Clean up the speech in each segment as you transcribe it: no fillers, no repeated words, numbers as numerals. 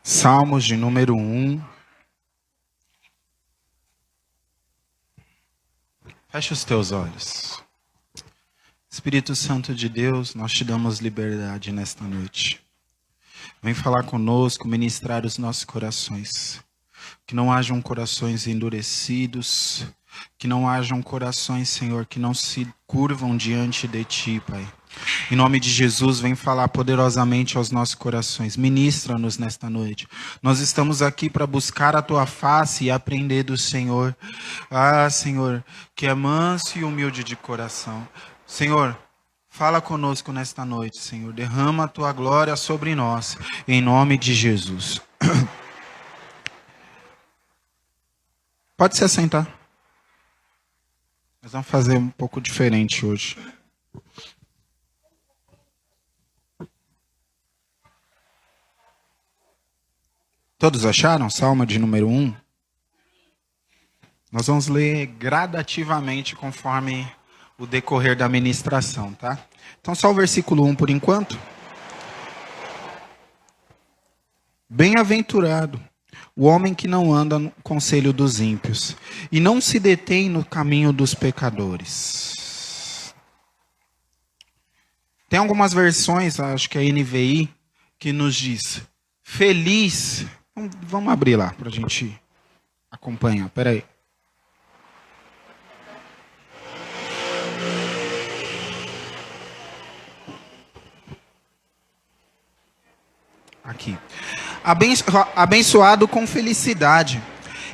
Salmos de número 1. Feche os teus olhos. Espírito Santo de Deus, nós te damos liberdade nesta noite. Vem falar conosco, ministrar os nossos corações. Que não hajam corações endurecidos, que não hajam corações, Senhor, que não se curvam diante de Ti, Pai. Em nome de Jesus, vem falar poderosamente aos nossos corações. Ministra-nos nesta noite. Nós estamos aqui para buscar a Tua face e aprender do Senhor. Ah, Senhor, que é manso e humilde de coração. Senhor, fala conosco nesta noite, Senhor. Derrama a Tua glória sobre nós, em nome de Jesus. Pode se assentar. Nós vamos fazer um pouco diferente hoje. Todos acharam? Salmo de número 1? Nós vamos ler gradativamente conforme o decorrer da ministração, tá? Então só o versículo 1 por enquanto. Bem-aventurado o homem que não anda no conselho dos ímpios e não se detém no caminho dos pecadores. Tem algumas versões, acho que é a NVI, que nos diz: feliz. Vamos abrir lá para a gente acompanhar. Espera aí. Aqui. Abençoado com felicidade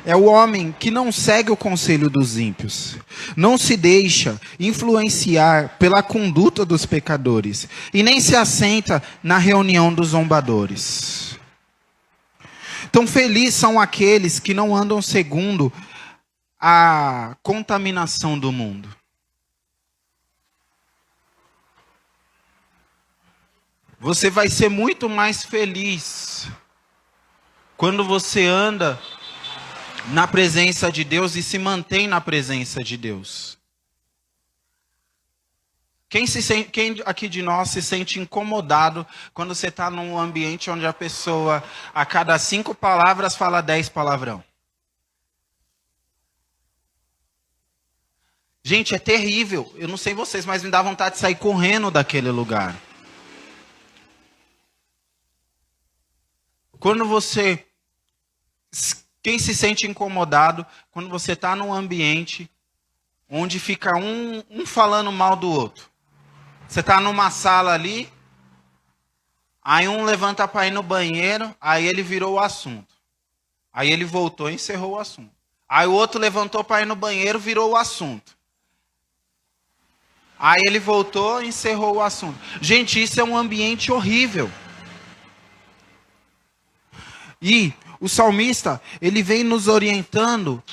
é o homem que não segue o conselho dos ímpios, não se deixa influenciar pela conduta dos pecadores e nem se assenta na reunião dos zombadores. Então, felizes são aqueles que não andam segundo a contaminação do mundo. Você vai ser muito mais feliz quando você anda na presença de Deus e se mantém na presença de Deus. Quem aqui de nós se sente incomodado quando você está num ambiente onde a pessoa, a cada 5 palavras, fala 10 palavrão? Gente, é terrível. Eu não sei vocês, mas me dá vontade de sair correndo daquele lugar. Quem se sente incomodado quando você está num ambiente onde fica um falando mal do outro? Você está numa sala ali, aí um levanta para ir no banheiro, aí ele virou o assunto. Aí ele voltou e encerrou o assunto. Aí o outro levantou para ir no banheiro, virou o assunto. Aí ele voltou e encerrou o assunto. Gente, isso é um ambiente horrível. E o salmista, ele vem nos orientando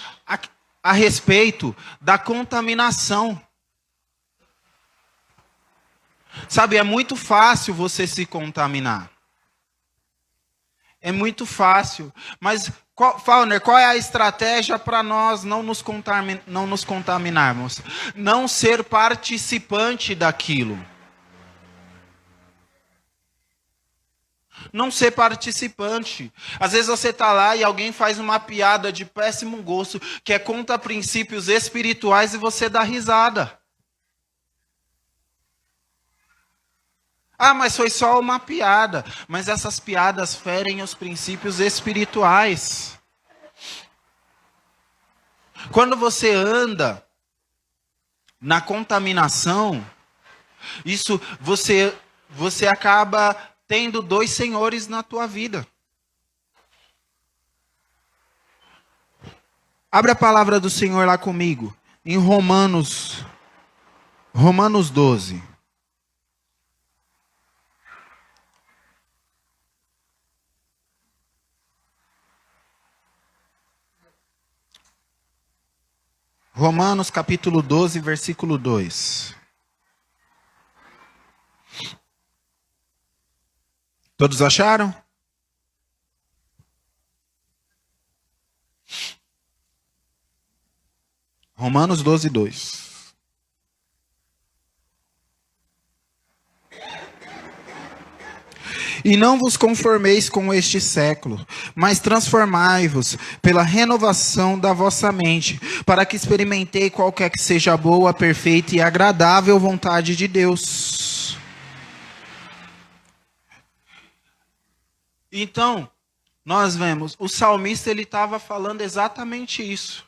a respeito da contaminação. Sabe, é muito fácil você se contaminar. É muito fácil. Mas, Fauner, qual é a estratégia para nós não nos contaminarmos? Não ser participante daquilo. Não ser participante. Às vezes você está lá e alguém faz uma piada de péssimo gosto, que é contra princípios espirituais, e você dá risada. Ah, mas foi só uma piada. Mas essas piadas ferem os princípios espirituais. Quando você anda na contaminação, isso você acaba tendo 2 senhores na tua vida. Abre a palavra do Senhor lá comigo, em Romanos 12. Romanos capítulo 12, versículo 2. Todos acharam? Romanos 12, 2. E não vos conformeis com este século, mas transformai-vos pela renovação da vossa mente, para que experimentei qualquer que seja a boa, perfeita e agradável vontade de Deus. Então, nós vemos, o salmista ele estava falando exatamente isso.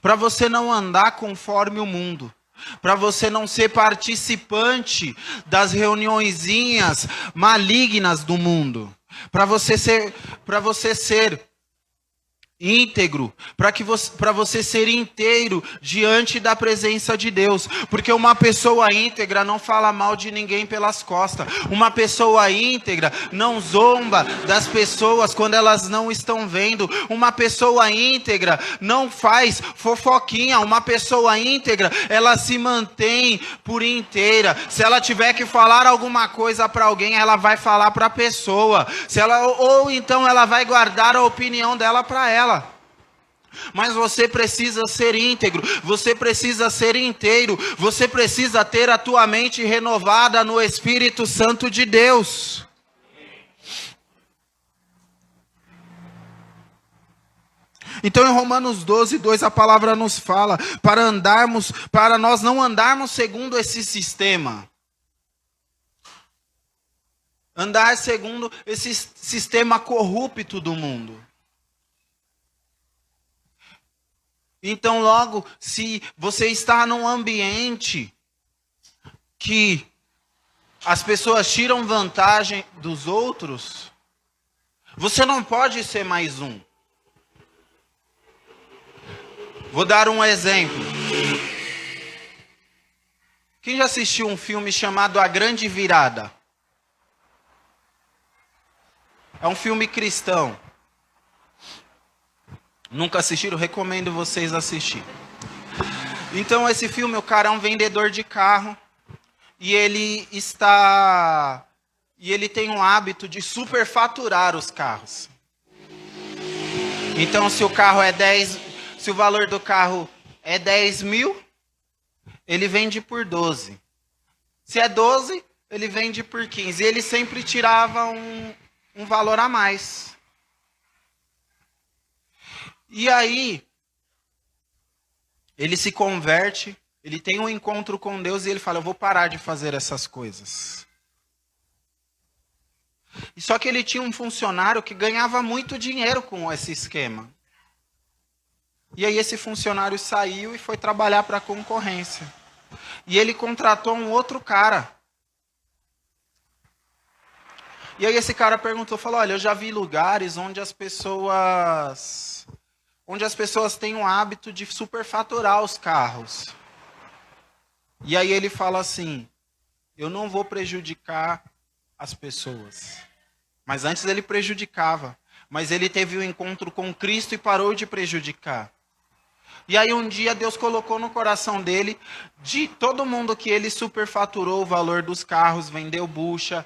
Para você não andar conforme o mundo. Para você não ser participante das reuniõezinhas malignas do mundo. Para você ser íntegro, para você ser inteiro diante da presença de Deus, porque uma pessoa íntegra não fala mal de ninguém pelas costas, uma pessoa íntegra não zomba das pessoas quando elas não estão vendo, uma pessoa íntegra não faz fofoquinha, uma pessoa íntegra, ela se mantém por inteira. Se ela tiver que falar alguma coisa para alguém, ela vai falar para a pessoa, ou então ela vai guardar a opinião dela para ela. Mas você precisa ser íntegro, você precisa ser inteiro, você precisa ter a tua mente renovada no Espírito Santo de Deus. Então em Romanos 12:2 a palavra nos fala para nós não andarmos segundo esse sistema. Andar segundo esse sistema corrupto do mundo. Então, logo, se você está num ambiente que as pessoas tiram vantagem dos outros, você não pode ser mais um. Vou dar um exemplo. Quem já assistiu um filme chamado A Grande Virada? É um filme cristão. Nunca assistiram? Recomendo vocês assistirem. Então, esse filme, o cara é um vendedor de carro. E ele tem um hábito de superfaturar os carros. Então, se o valor do carro é 10 mil, ele vende por 12. Se é 12, ele vende por 15. E ele sempre tirava um valor a mais. E aí, ele se converte, ele tem um encontro com Deus e ele fala, eu vou parar de fazer essas coisas. E só que ele tinha um funcionário que ganhava muito dinheiro com esse esquema. E aí esse funcionário saiu e foi trabalhar para a concorrência. E ele contratou um outro cara. E aí esse cara perguntou, falou, olha, eu já vi lugares onde as pessoas têm o hábito de superfaturar os carros. E aí ele fala assim, eu não vou prejudicar as pessoas. Mas antes ele prejudicava. Mas ele teve um encontro com Cristo e parou de prejudicar. E aí um dia Deus colocou no coração dele, de todo mundo que ele superfaturou o valor dos carros, vendeu bucha,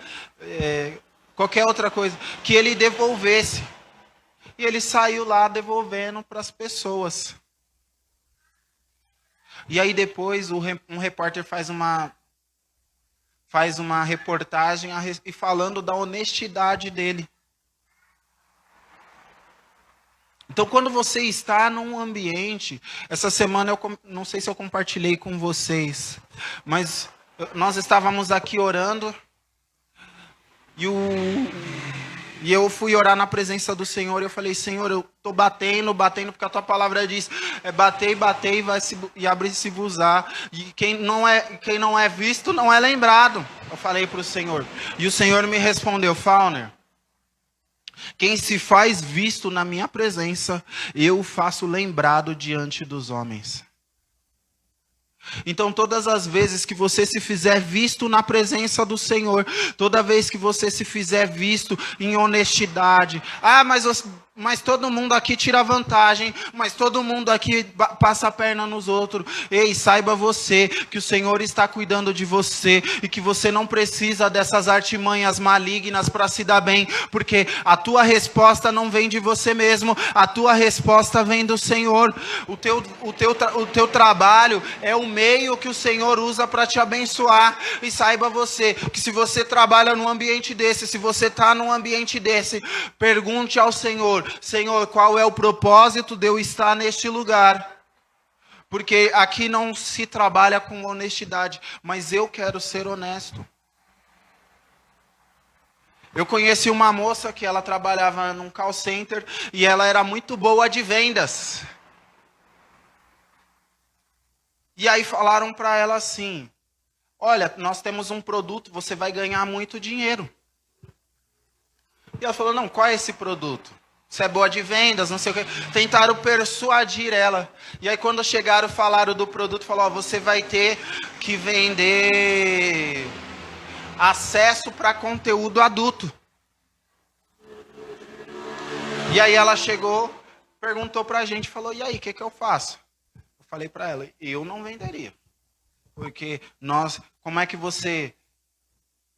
qualquer outra coisa, que ele devolvesse. E ele saiu lá devolvendo para as pessoas. E aí depois um repórter faz uma reportagem e falando da honestidade dele. Então quando você está num ambiente, essa semana eu não sei se eu compartilhei com vocês, mas nós estávamos aqui orando e eu fui orar na presença do Senhor e eu falei, Senhor, eu estou batendo, porque a tua palavra diz, bater e abre-se-vos-á. E quem não é visto não é lembrado. Eu falei para o Senhor. E o Senhor me respondeu, Fauner, quem se faz visto na minha presença, eu o faço lembrado diante dos homens. Então todas as vezes que você se fizer visto na presença do Senhor, toda vez que você se fizer visto em honestidade, mas Mas todo mundo aqui tira vantagem, mas todo mundo aqui passa a perna nos outros. Ei, saiba você que o Senhor está cuidando de você e que você não precisa dessas artimanhas malignas para se dar bem, porque a tua resposta não vem de você mesmo, a tua resposta vem do Senhor. O teu trabalho é o meio que o Senhor usa para te abençoar. E saiba você que se você trabalha num ambiente desse, se você está num ambiente desse, pergunte ao Senhor: Senhor, qual é o propósito de eu estar neste lugar? Porque aqui não se trabalha com honestidade, mas eu quero ser honesto. Eu conheci uma moça que ela trabalhava num call center e ela era muito boa de vendas. E aí falaram para ela assim: olha, nós temos um produto, você vai ganhar muito dinheiro. E ela falou: não, qual é esse produto? Você é boa de vendas, não sei o quê. Tentaram persuadir ela. E aí quando chegaram, falaram do produto, falaram: você vai ter que vender acesso para conteúdo adulto. E aí ela chegou, perguntou pra gente, falou: e aí, o que eu faço? Eu falei para ela: eu não venderia. Porque como é que você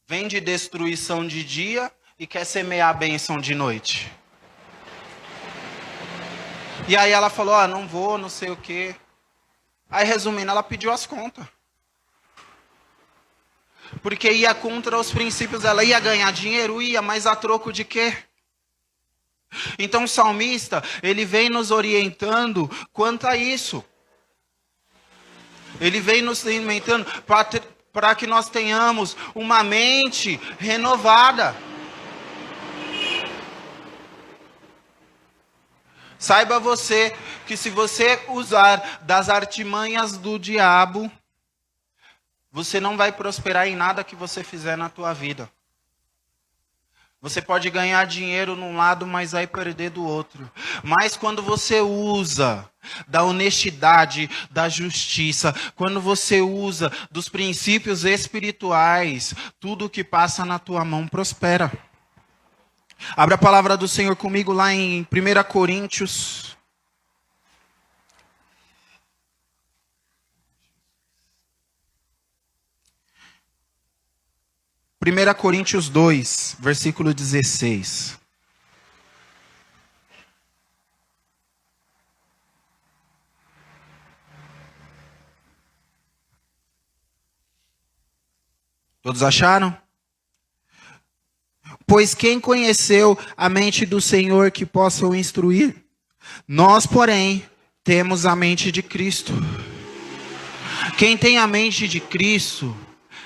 vende destruição de dia e quer semear a bênção de noite? E aí ela falou: não vou, não sei o quê. Aí, resumindo, ela pediu as contas. Porque ia contra os princípios, ela ia ganhar dinheiro, ia, mas a troco de quê? Então o salmista, ele vem nos orientando quanto a isso. Ele vem nos orientando para que nós tenhamos uma mente renovada. Saiba você que se você usar das artimanhas do diabo, você não vai prosperar em nada que você fizer na tua vida. Você pode ganhar dinheiro num lado, mas vai perder do outro. Mas quando você usa da honestidade, da justiça, quando você usa dos princípios espirituais, tudo que passa na tua mão prospera. Abra a palavra do Senhor comigo lá em 1 Coríntios. Primeira Coríntios 2, versículo 16. Todos acharam? Pois quem conheceu a mente do Senhor que possa o instruir? Nós, porém, temos a mente de Cristo. Quem tem a mente de Cristo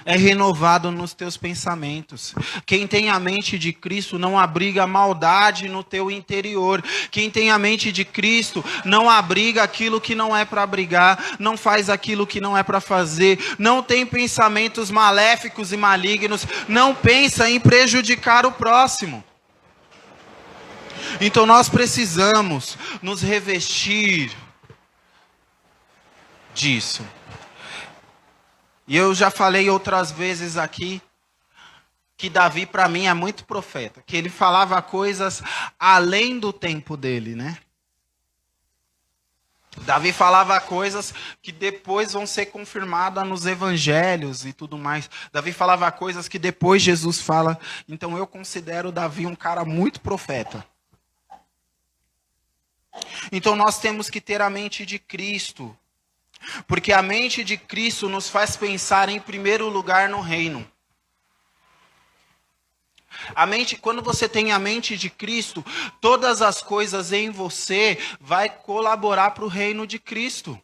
é renovado nos teus pensamentos. Quem tem a mente de Cristo não abriga maldade no teu interior. Quem tem a mente de Cristo não abriga aquilo que não é para abrigar, não faz aquilo que não é para fazer, não tem pensamentos maléficos e malignos, não pensa em prejudicar o próximo. Então nós precisamos nos revestir disso. E eu já falei outras vezes aqui que Davi, para mim, é muito profeta. Que ele falava coisas além do tempo dele, né? Davi falava coisas que depois vão ser confirmadas nos evangelhos e tudo mais. Davi falava coisas que depois Jesus fala. Então eu considero Davi um cara muito profeta. Então nós temos que ter a mente de Cristo. Porque a mente de Cristo nos faz pensar em primeiro lugar no reino. Quando você tem a mente de Cristo, todas as coisas em você vai colaborar para o reino de Cristo.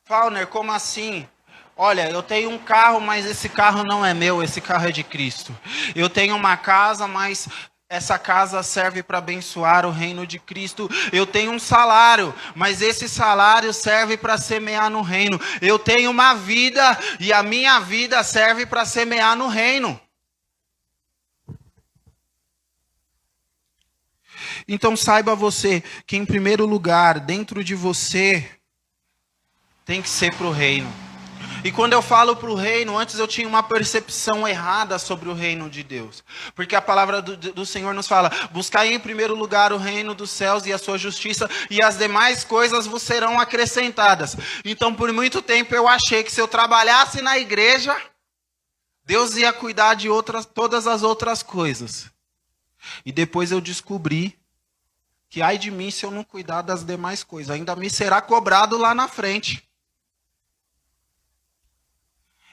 Fauner, como assim? Olha, eu tenho um carro, mas esse carro não é meu, esse carro é de Cristo. Eu tenho uma casa, mas essa casa serve para abençoar o reino de Cristo. Eu tenho um salário, mas esse salário serve para semear no reino. Eu tenho uma vida e a minha vida serve para semear no reino. Então saiba você que em primeiro lugar, dentro de você, tem que ser para o reino. E quando eu falo para o reino, antes eu tinha uma percepção errada sobre o reino de Deus. Porque a palavra do Senhor nos fala: buscai em primeiro lugar o reino dos céus e a sua justiça, e as demais coisas vos serão acrescentadas. Então, por muito tempo eu achei que se eu trabalhasse na igreja, Deus ia cuidar de todas as outras coisas. E depois eu descobri que ai de mim se eu não cuidar das demais coisas. Ainda me será cobrado lá na frente.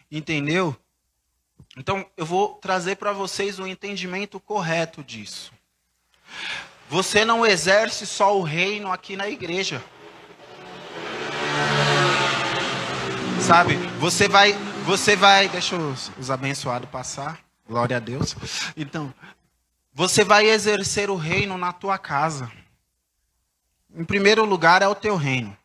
Entendeu? Então, eu vou trazer para vocês o entendimento correto disso. Você não exerce só o reino aqui na igreja. Sabe? Você vai, deixa os abençoados passar. Glória a Deus. Então, você vai exercer o reino na tua casa. Em primeiro lugar é o teu reino.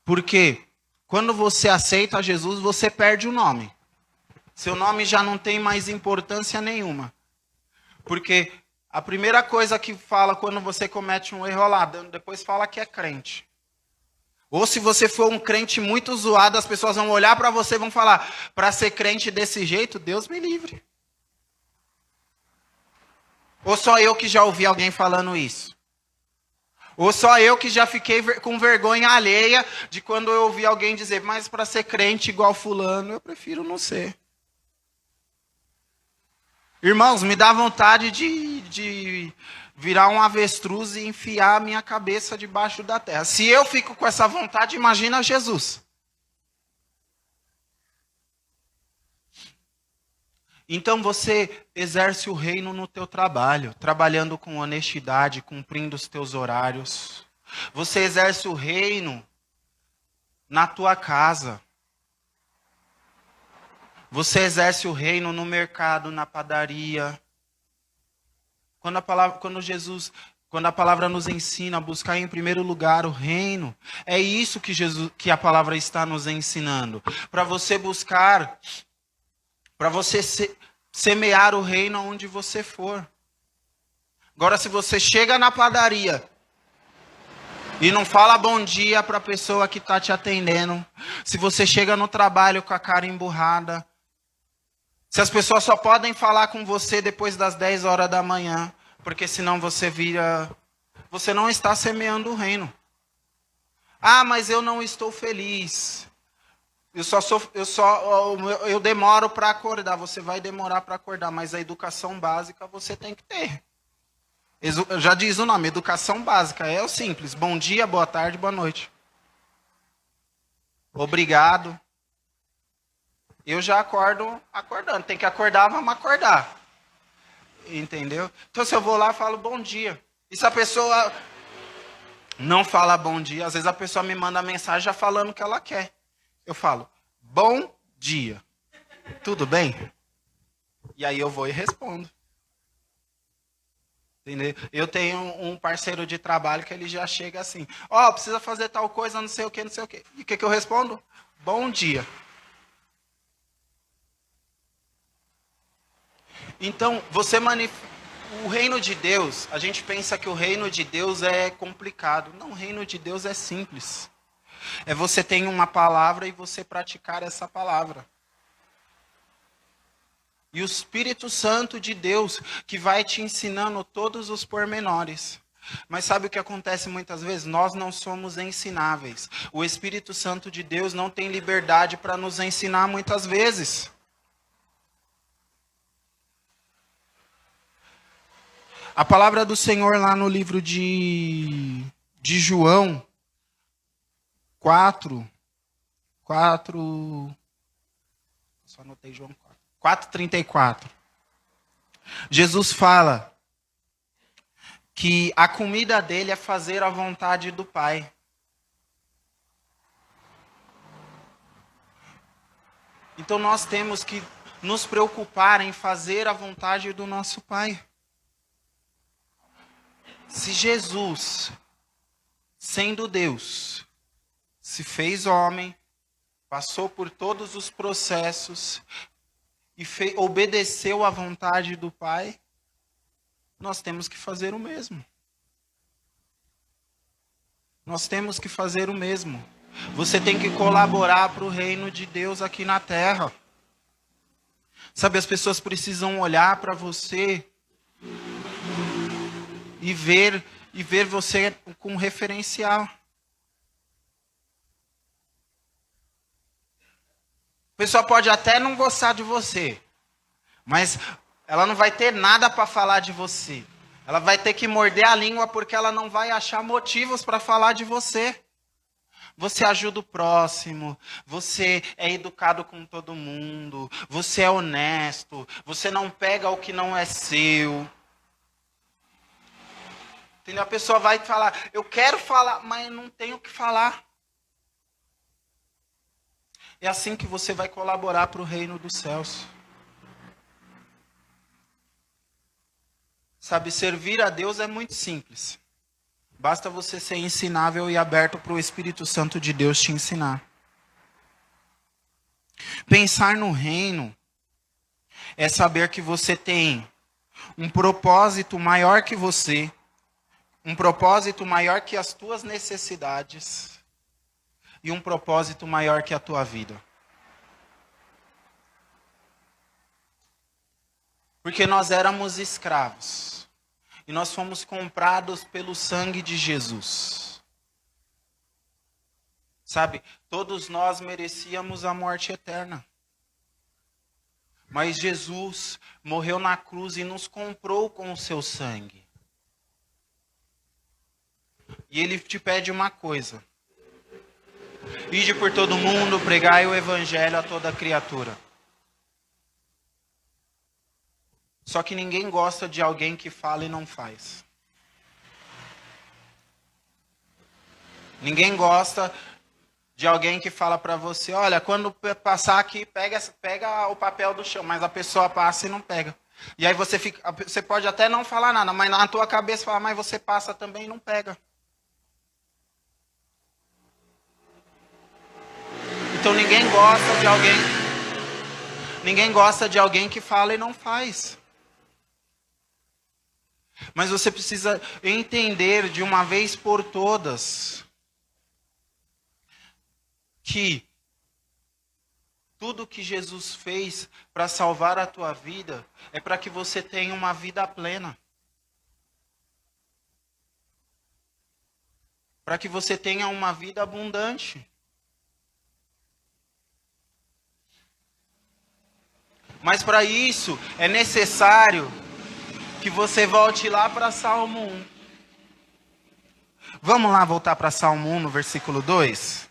Porque quando você aceita Jesus, você perde o nome. Seu nome já não tem mais importância nenhuma. Porque a primeira coisa que fala quando você comete um erro lá, depois fala que é crente. Ou se você for um crente muito zoado, as pessoas vão olhar para você e vão falar: para ser crente desse jeito, Deus me livre. Ou só eu que já ouvi alguém falando isso? Ou só eu que já fiquei com vergonha alheia de quando eu ouvi alguém dizer: mas para ser crente igual fulano, eu prefiro não ser. Irmãos, me dá vontade de virar um avestruz e enfiar a minha cabeça debaixo da terra. Se eu fico com essa vontade, imagina Jesus. Então você exerce o reino no teu trabalho, trabalhando com honestidade, cumprindo os teus horários. Você exerce o reino na tua casa. Você exerce o reino no mercado, na padaria. Quando a palavra nos ensina a buscar em primeiro lugar o reino, é isso que a palavra está nos ensinando. Para você buscar, para você semear o reino onde você for. Agora, se você chega na padaria e não fala bom dia para a pessoa que está te atendendo, se você chega no trabalho com a cara emburrada, se as pessoas só podem falar com você depois das 10 horas da manhã, porque senão você não está semeando o reino. Ah, mas eu não estou feliz. Eu demoro para acordar. Você vai demorar para acordar, mas a educação básica você tem que ter. Já diz o nome, educação básica. É o simples. Bom dia, boa tarde, boa noite. Obrigado. Eu já acordo acordando. Tem que acordar, vamos acordar. Entendeu? Então, se eu vou lá, falo bom dia. E se a pessoa não fala bom dia, às vezes a pessoa me manda mensagem já falando o que ela quer. Eu falo, bom dia. Tudo bem? E aí eu vou e respondo. Entendeu? Eu tenho um parceiro de trabalho que ele já chega assim: ó, precisa fazer tal coisa, não sei o que, não sei o que. E o que eu respondo? Bom dia. Então, o reino de Deus, a gente pensa que o reino de Deus é complicado. Não, o reino de Deus é simples. É você ter uma palavra e você praticar essa palavra. E o Espírito Santo de Deus que vai te ensinando todos os pormenores. Mas sabe o que acontece muitas vezes? Nós não somos ensináveis. O Espírito Santo de Deus não tem liberdade para nos ensinar muitas vezes. A palavra do Senhor lá no livro de João 4, só anotei João 4:34. Jesus fala que a comida dele é fazer a vontade do Pai. Então nós temos que nos preocupar em fazer a vontade do nosso Pai. Se Jesus, sendo Deus, se fez homem, passou por todos os processos e obedeceu à vontade do Pai, nós temos que fazer o mesmo. Nós temos que fazer o mesmo. Você tem que colaborar para o reino de Deus aqui na terra. Sabe, as pessoas precisam olhar para você e ver você com referencial. A pessoa pode até não gostar de você, mas ela não vai ter nada para falar de você. Ela vai ter que morder a língua porque ela não vai achar motivos para falar de você. Você ajuda o próximo, você é educado com todo mundo, você é honesto, você não pega o que não é seu. Entendeu? A pessoa vai falar, eu quero falar, mas não tenho o que falar. É assim que você vai colaborar para o reino dos céus. Sabe, servir a Deus é muito simples. Basta você ser ensinável e aberto para o Espírito Santo de Deus te ensinar. Pensar no reino é saber que você tem um propósito maior que você, um propósito maior que as tuas necessidades e um propósito maior que a tua vida. Porque nós éramos escravos. E nós fomos comprados pelo sangue de Jesus. Sabe, todos nós merecíamos a morte eterna. Mas Jesus morreu na cruz e nos comprou com o seu sangue. E ele te pede uma coisa. Ide por todo mundo, pregai o evangelho a toda criatura. Só que ninguém gosta de alguém que fala e não faz. Ninguém gosta de alguém que fala para você, olha, quando passar aqui, pega o papel do chão, mas a pessoa passa e não pega. E aí você pode até não falar nada, mas na tua cabeça fala, mas você passa também e não pega. Então ninguém gosta de alguém que fala e não faz. Mas você precisa entender de uma vez por todas que tudo que Jesus fez para salvar a tua vida é para que você tenha uma vida plena. Para que você tenha uma vida abundante. Mas para isso é necessário que você volte lá para Salmo 1. Vamos lá voltar para Salmo 1 no versículo 2?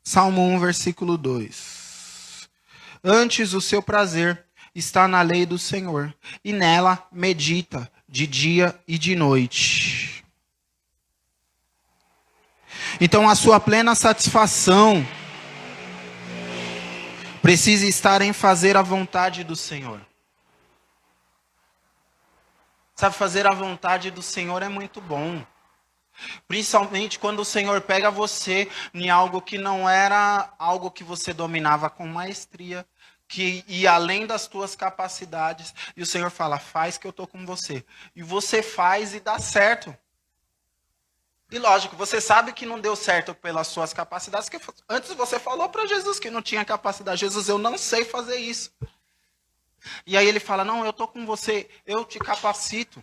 Salmo 1, versículo 2. Antes o seu prazer está na lei do Senhor, e nela medita de dia e de noite. Então a sua plena satisfação precisa estar em fazer a vontade do Senhor. Sabe, fazer a vontade do Senhor é muito bom. Principalmente quando o Senhor pega você em algo que não era algo que você dominava com maestria, que ia além das tuas capacidades, e o Senhor fala, faz que eu estou com você. E você faz e dá certo. E lógico, você sabe que não deu certo pelas suas capacidades, porque antes você falou para Jesus que não tinha capacidade. Jesus, eu não sei fazer isso. E aí ele fala, não, eu estou com você, eu te capacito.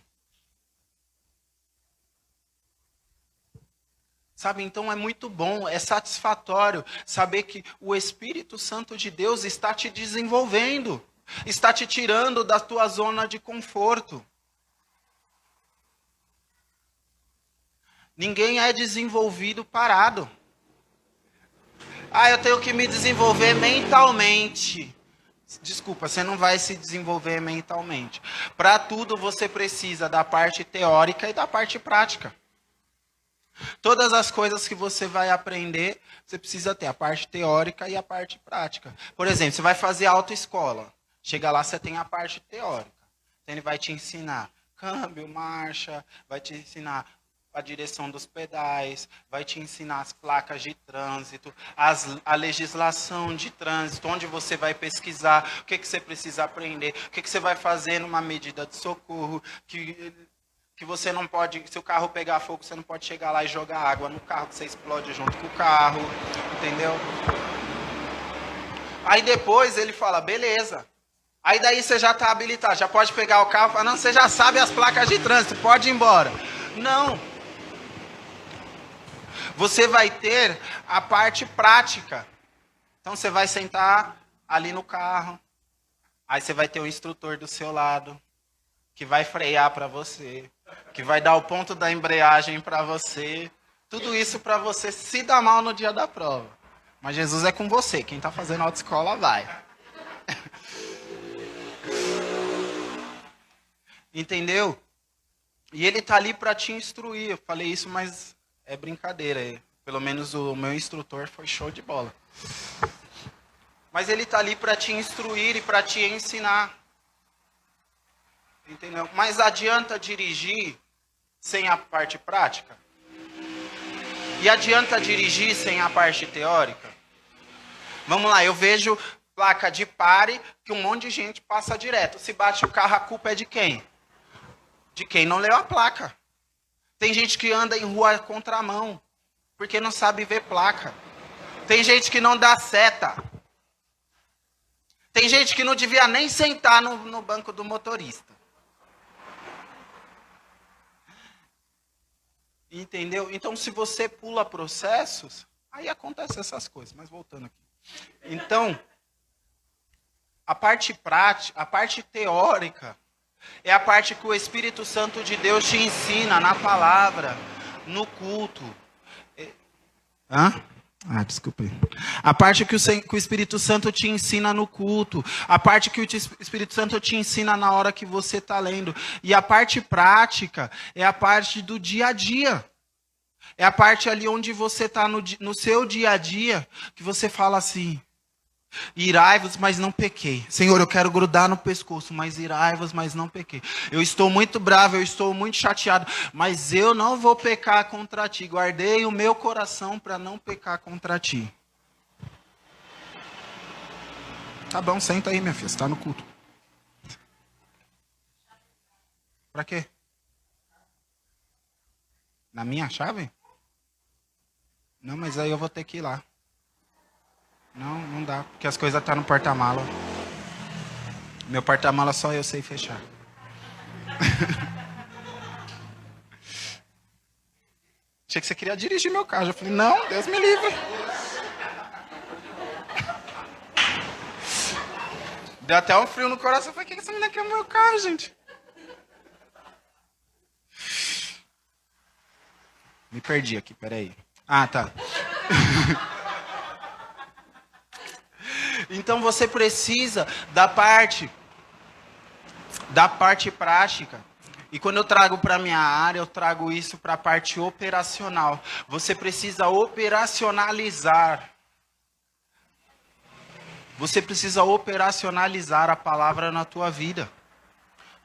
Sabe, então é muito bom, é satisfatório saber que o Espírito Santo de Deus está te desenvolvendo, está te tirando da tua zona de conforto. Ninguém é desenvolvido parado. Eu tenho que me desenvolver mentalmente. Desculpa, você não vai se desenvolver mentalmente. Para tudo você precisa da parte teórica e da parte prática. Todas as coisas que você vai aprender, você precisa ter a parte teórica e a parte prática. Por exemplo, você vai fazer autoescola. Chega lá, você tem a parte teórica. Então, ele vai te ensinar câmbio, marcha, vai te ensinar a direção dos pedais, vai te ensinar as placas de trânsito, a legislação de trânsito, onde você vai pesquisar, o que você precisa aprender, o que você vai fazer numa medida de socorro, que você não pode, se o carro pegar fogo, você não pode chegar lá e jogar água no carro, que você explode junto com o carro, entendeu? Aí depois ele fala, beleza. Aí daí você já está habilitado, já pode pegar o carro e falar, não, você já sabe as placas de trânsito, pode ir embora. Não. Você vai ter a parte prática. Então você vai sentar ali no carro, aí você vai ter o instrutor do seu lado, que vai frear para você, que vai dar o ponto da embreagem para você. Tudo isso para você se dar mal no dia da prova. Mas Jesus é com você, quem está fazendo autoescola vai. Entendeu? E ele tá ali para te instruir. Eu falei isso, mas é brincadeira. Pelo menos o meu instrutor foi show de bola. Mas ele tá ali para te instruir e para te ensinar. Entendeu? Mas adianta dirigir sem a parte prática? E adianta dirigir sem a parte teórica? Vamos lá, eu vejo placa de pare que um monte de gente passa direto. Se bate o carro, a culpa é de quem? De quem não leu a placa. Tem gente que anda em rua contramão, porque não sabe ver placa. Tem gente que não dá seta. Tem gente que não devia nem sentar no banco do motorista. Entendeu? Então, se você pula processos, aí acontecem essas coisas. Mas voltando aqui. Então, a parte prática, a parte teórica, é a parte que o Espírito Santo de Deus te ensina na palavra, no culto. Desculpa aí. A parte que o Espírito Santo te ensina no culto. A parte que o Espírito Santo te ensina na hora que você está lendo. E a parte prática é a parte do dia a dia. É a parte ali onde você está no seu dia a dia, que você fala assim... Irai-vos, mas não pequei. Senhor, eu quero grudar no pescoço, mas irai-vos, mas não pequei. Eu estou muito bravo, eu estou muito chateado, mas eu não vou pecar contra ti. Guardei o meu coração para não pecar contra ti. Tá bom, senta aí, minha filha, você está no culto. Para quê? Na minha chave? Não, mas aí eu vou ter que ir lá. Não dá, porque as coisas estão no porta-mala. Meu porta-mala só eu sei fechar. Achei que você queria dirigir meu carro. Eu falei, não, Deus me livre. Deu até um frio no coração. Eu falei, o que essa menina quer o meu carro, gente? Me perdi aqui, peraí. Ah, tá. Então você precisa da parte prática. E quando eu trago para a minha área, eu trago isso para a parte operacional. Você precisa operacionalizar. Você precisa operacionalizar a palavra na tua vida.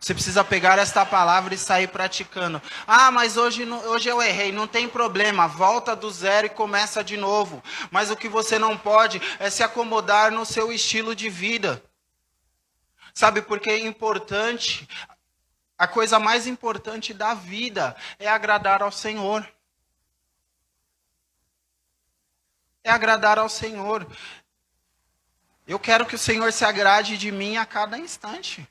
Você precisa pegar esta palavra e sair praticando. Ah, mas hoje eu errei, não tem problema. Volta do zero e começa de novo. Mas o que você não pode é se acomodar no seu estilo de vida. Sabe, porque é importante, a coisa mais importante da vida é agradar ao Senhor. É agradar ao Senhor. Eu quero que o Senhor se agrade de mim a cada instante.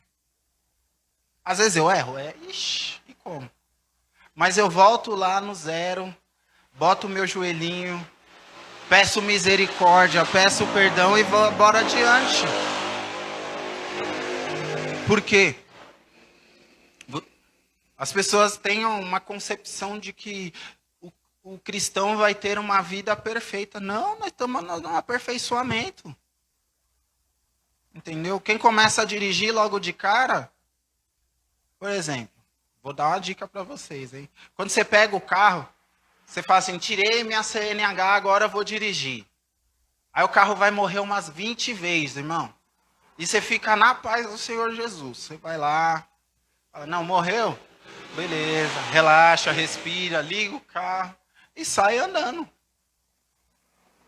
Às vezes eu erro, e como? Mas eu volto lá no zero, boto o meu joelhinho, peço misericórdia, peço perdão e vou bora adiante. Por quê? As pessoas têm uma concepção de que o cristão vai ter uma vida perfeita. Não, nós estamos no aperfeiçoamento. Entendeu? Quem começa a dirigir logo de cara... Por exemplo, vou dar uma dica para vocês, hein? Quando você pega o carro, você fala assim, tirei minha CNH, agora eu vou dirigir. Aí o carro vai morrer umas 20 vezes, irmão. E você fica na paz do Senhor Jesus. Você vai lá, fala, não, morreu? beleza, relaxa, respira, liga o carro e sai andando.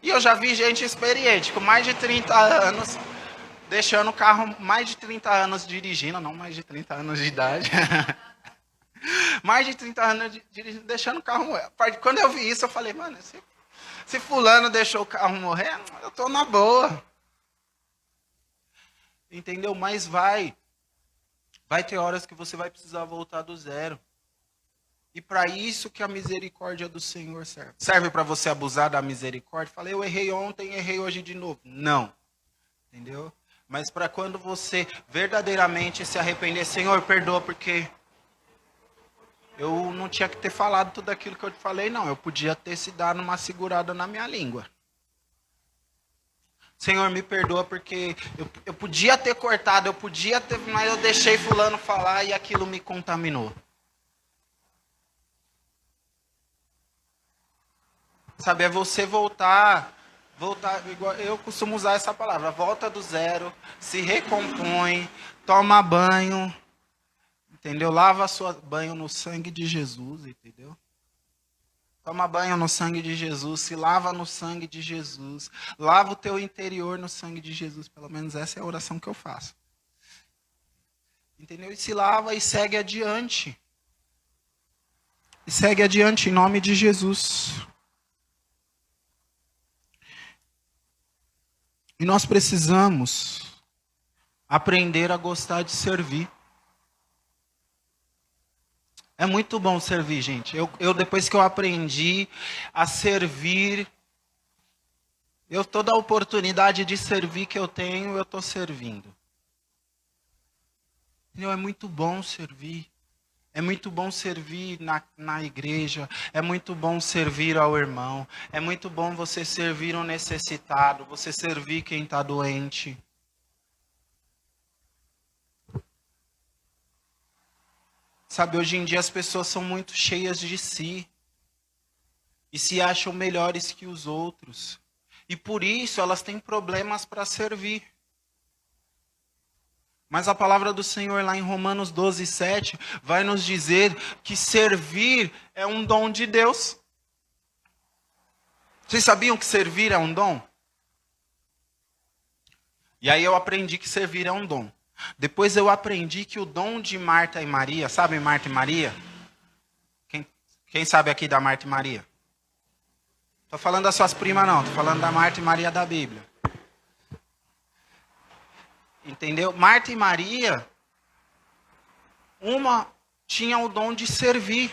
E eu já vi gente experiente, com mais de 30 anos, deixando o carro mais de 30 anos dirigindo, não mais de 30 anos de idade. Mais de 30 anos dirigindo, deixando o carro morrer. Quando eu vi isso, eu falei, mano, se fulano deixou o carro morrer, eu tô na boa. Entendeu? Mas vai ter horas que você vai precisar voltar do zero. E para isso que a misericórdia do Senhor serve. Serve para você abusar da misericórdia? Falei, eu errei ontem, errei hoje de novo. Não. Entendeu? Mas para quando você verdadeiramente se arrepender, Senhor, perdoa porque eu não tinha que ter falado tudo aquilo que eu te falei, não. Eu podia ter se dado uma segurada na minha língua. Senhor, me perdoa porque eu podia ter cortado, eu podia ter, mas eu deixei fulano falar e aquilo me contaminou. Sabe, é você voltar, igual eu costumo usar essa palavra, volta do zero, se recompõe, toma banho, entendeu? Lava banho no sangue de Jesus, entendeu? Toma banho no sangue de Jesus, se lava no sangue de Jesus, lava o teu interior no sangue de Jesus, pelo menos essa é a oração que eu faço. Entendeu? E se lava e segue adiante. E segue adiante em nome de Jesus. E nós precisamos aprender a gostar de servir. É muito bom servir, gente. Eu depois que eu aprendi a servir, toda a oportunidade de servir que eu tenho, eu estou servindo. Entendeu? É muito bom servir. É muito bom servir na igreja. É muito bom servir ao irmão. É muito bom você servir o necessitado. Você servir quem está doente. Sabe, hoje em dia as pessoas são muito cheias de si. E se acham melhores que os outros. E por isso elas têm problemas para servir. Mas a palavra do Senhor lá em Romanos 12, 7 vai nos dizer que servir é um dom de Deus. Vocês sabiam que servir é um dom? E aí eu aprendi que servir é um dom. Depois eu aprendi que o dom de Marta e Maria, sabe Marta e Maria? Quem sabe aqui da Marta e Maria? Estou falando das suas primas não, estou falando da Marta e Maria da Bíblia. Entendeu? Marta e Maria, uma tinha o dom de servir,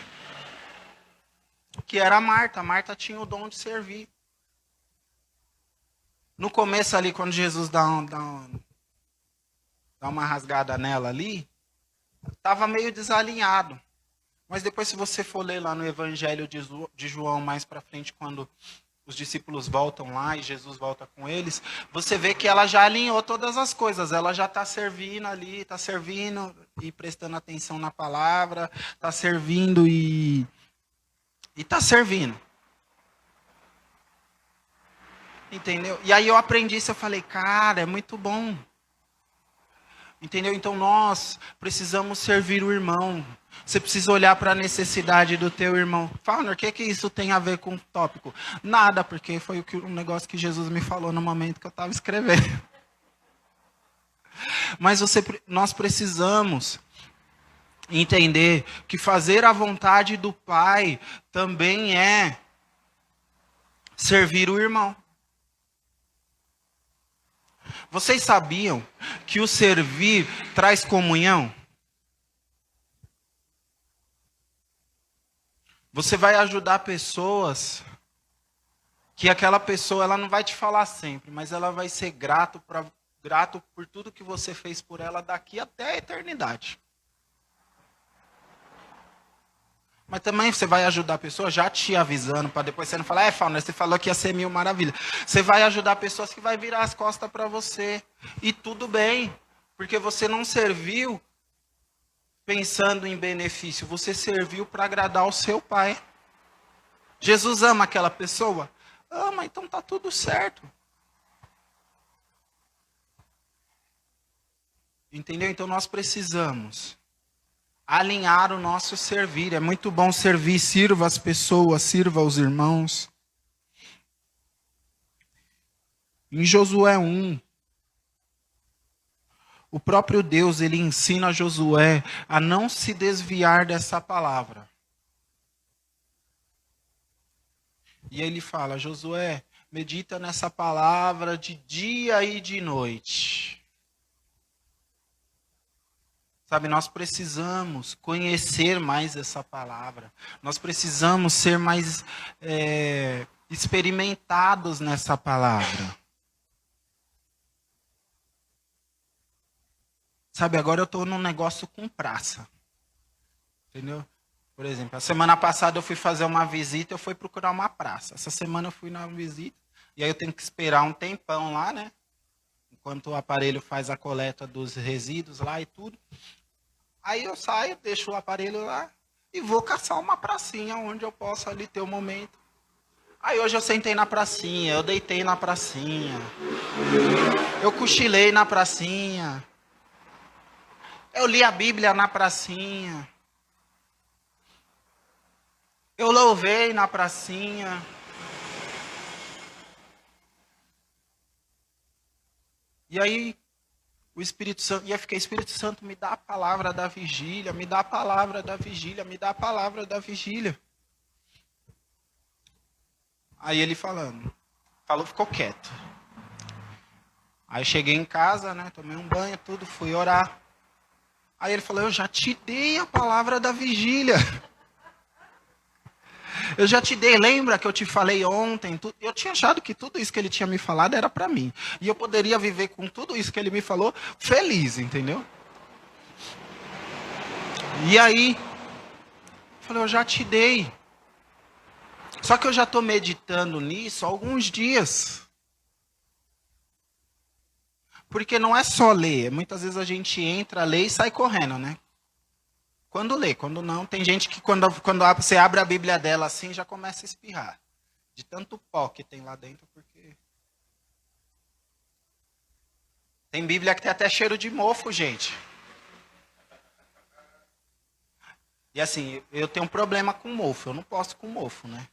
que era a Marta. Marta tinha o dom de servir. No começo ali, quando Jesus dá uma rasgada nela ali, estava meio desalinhado. Mas depois, se você for ler lá no Evangelho de João, mais para frente, quando os discípulos voltam lá e Jesus volta com eles, você vê que ela já alinhou todas as coisas. Ela já está servindo ali, está servindo e prestando atenção na palavra, está servindo e está servindo. Entendeu? E aí eu aprendi isso, eu falei, cara, é muito bom. Entendeu? Então nós precisamos servir o irmão. Você precisa olhar para a necessidade do teu irmão. Fauner, o que isso tem a ver com o tópico? Nada, porque foi um negócio que Jesus me falou no momento que eu estava escrevendo. Mas nós precisamos entender que fazer a vontade do Pai também é servir o irmão. Vocês sabiam que o servir traz comunhão? Você vai ajudar pessoas que aquela pessoa ela não vai te falar sempre, mas ela vai ser grato por tudo que você fez por ela daqui até a eternidade. Mas também você vai ajudar a pessoa já te avisando, para depois você não falar, Fauner, você falou que ia ser 1000 maravilhas. Você vai ajudar pessoas que vai virar as costas para você. E tudo bem, porque você não serviu pensando em benefício, você serviu para agradar o seu Pai. Jesus ama aquela pessoa? Ama, então tá tudo certo. Entendeu? Então nós precisamos alinhar o nosso servir. É muito bom servir, sirva as pessoas, sirva os irmãos. Em Josué 1, o próprio Deus, ele ensina a Josué a não se desviar dessa palavra. E ele fala: Josué, medita nessa palavra de dia e de noite. Sabe, nós precisamos conhecer mais essa palavra. Nós precisamos ser mais experimentados nessa palavra. Sabe, agora eu estou num negócio com praça. Entendeu? Por exemplo, a semana passada eu fui fazer uma visita, eu fui procurar uma praça. Essa semana eu fui na visita, e aí eu tenho que esperar um tempão lá, né? Enquanto o aparelho faz a coleta dos resíduos lá e tudo. Aí eu saio, deixo o aparelho lá e vou caçar uma pracinha onde eu possa ali ter um momento. Aí hoje eu sentei na pracinha, eu deitei na pracinha. Eu cochilei na pracinha. Eu li a Bíblia na pracinha. Eu louvei na pracinha. E aí o Espírito Santo, e eu fiquei: Espírito Santo, me dá a palavra da vigília, me dá a palavra da vigília, me dá a palavra da vigília. Aí ele falou, ficou quieto. Aí eu cheguei em casa, né, tomei um banho, tudo, fui orar. Aí ele falou: eu já te dei a palavra da vigília. Eu já te dei, lembra que eu te falei ontem? Eu tinha achado que tudo isso que ele tinha me falado era para mim. E eu poderia viver com tudo isso que ele me falou feliz, entendeu? E aí, eu falei: eu já te dei. Só que eu já estou meditando nisso há alguns dias. Porque não é só ler. Muitas vezes a gente entra, lê e sai correndo, né? Quando lê, quando não. Tem gente que quando você abre a Bíblia dela assim, já começa a espirrar. De tanto pó que tem lá dentro, porque... Tem Bíblia que tem até cheiro de mofo, gente. E assim, eu tenho um problema com mofo. Eu não posso com mofo, né?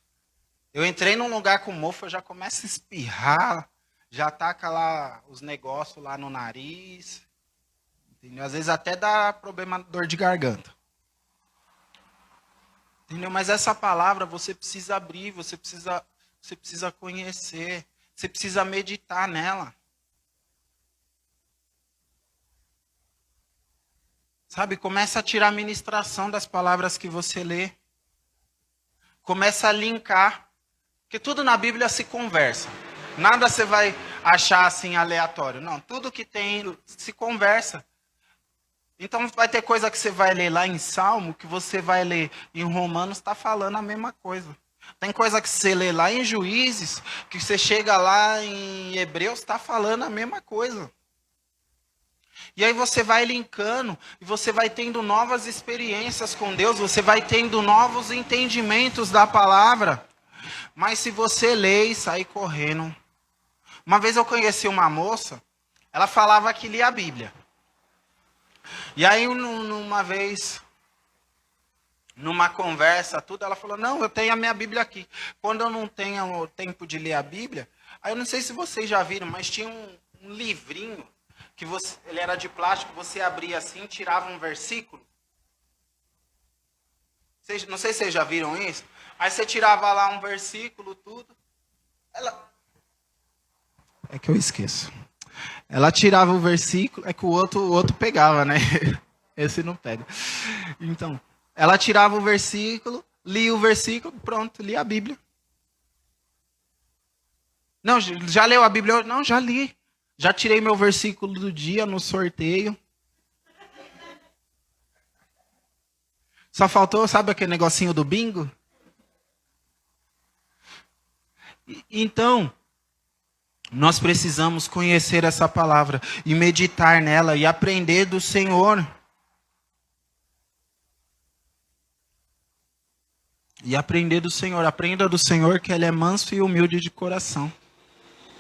Eu entrei num lugar com mofo, eu já começo a espirrar, já taca lá os negócios lá no nariz. Entendeu? Às vezes até dá problema, dor de garganta. Entendeu? Mas essa palavra você precisa abrir, você precisa conhecer, você precisa meditar nela. Sabe, começa a tirar a ministração das palavras que você lê. Começa a linkar. Porque tudo na Bíblia se conversa. Nada você vai achar assim aleatório. Não, tudo que tem se conversa. Então vai ter coisa que você vai ler lá em Salmo, que você vai ler em Romanos, está falando a mesma coisa. Tem coisa que você lê lá em Juízes, que você chega lá em Hebreus, está falando a mesma coisa. E aí você vai linkando, e você vai tendo novas experiências com Deus, você vai tendo novos entendimentos da palavra. Mas se você lê e sair correndo... Uma vez eu conheci uma moça, ela falava que lia a Bíblia. E aí, numa vez, numa conversa, tudo, ela falou: não, eu tenho a minha Bíblia aqui. Quando eu não tenho tempo de ler a Bíblia, aí eu não sei se vocês já viram, mas tinha um livrinho, que ele era de plástico, você abria assim, tirava um versículo. Não sei se vocês já viram isso. Aí você tirava lá um versículo, tudo. É que eu esqueço. Ela tirava o versículo, é que o outro pegava, né? Esse não pega. Então, ela tirava o versículo, lia o versículo, pronto, lia a Bíblia. Não, já leu a Bíblia? Não, já li. Já tirei meu versículo do dia no sorteio. Só faltou, sabe aquele negocinho do bingo? Então, nós precisamos conhecer essa palavra e meditar nela e aprender do Senhor. E aprender do Senhor. Aprenda do Senhor que Ele é manso e humilde de coração.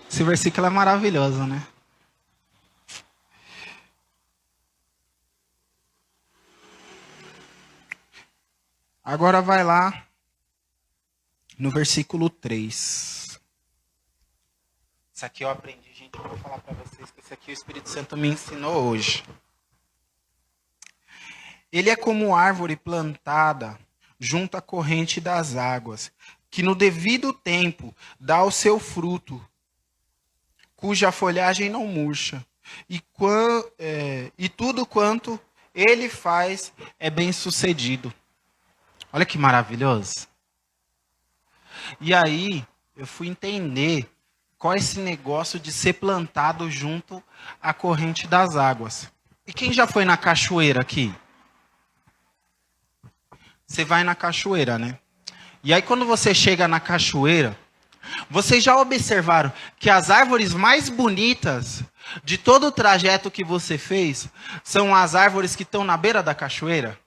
Esse versículo é maravilhoso, né? Agora vai lá no versículo 3. Isso aqui eu aprendi, gente. Eu vou falar para vocês que isso aqui o Espírito Santo me ensinou hoje. Ele é como árvore plantada junto à corrente das águas, que no devido tempo dá o seu fruto, cuja folhagem não murcha, e tudo quanto ele faz é bem sucedido. Olha que maravilhoso. E aí, eu fui entender qual é esse negócio de ser plantado junto à corrente das águas. E quem já foi na cachoeira aqui? Você vai na cachoeira, né? E aí, quando você chega na cachoeira, vocês já observaram que as árvores mais bonitas de todo o trajeto que você fez são as árvores que estão na beira da cachoeira?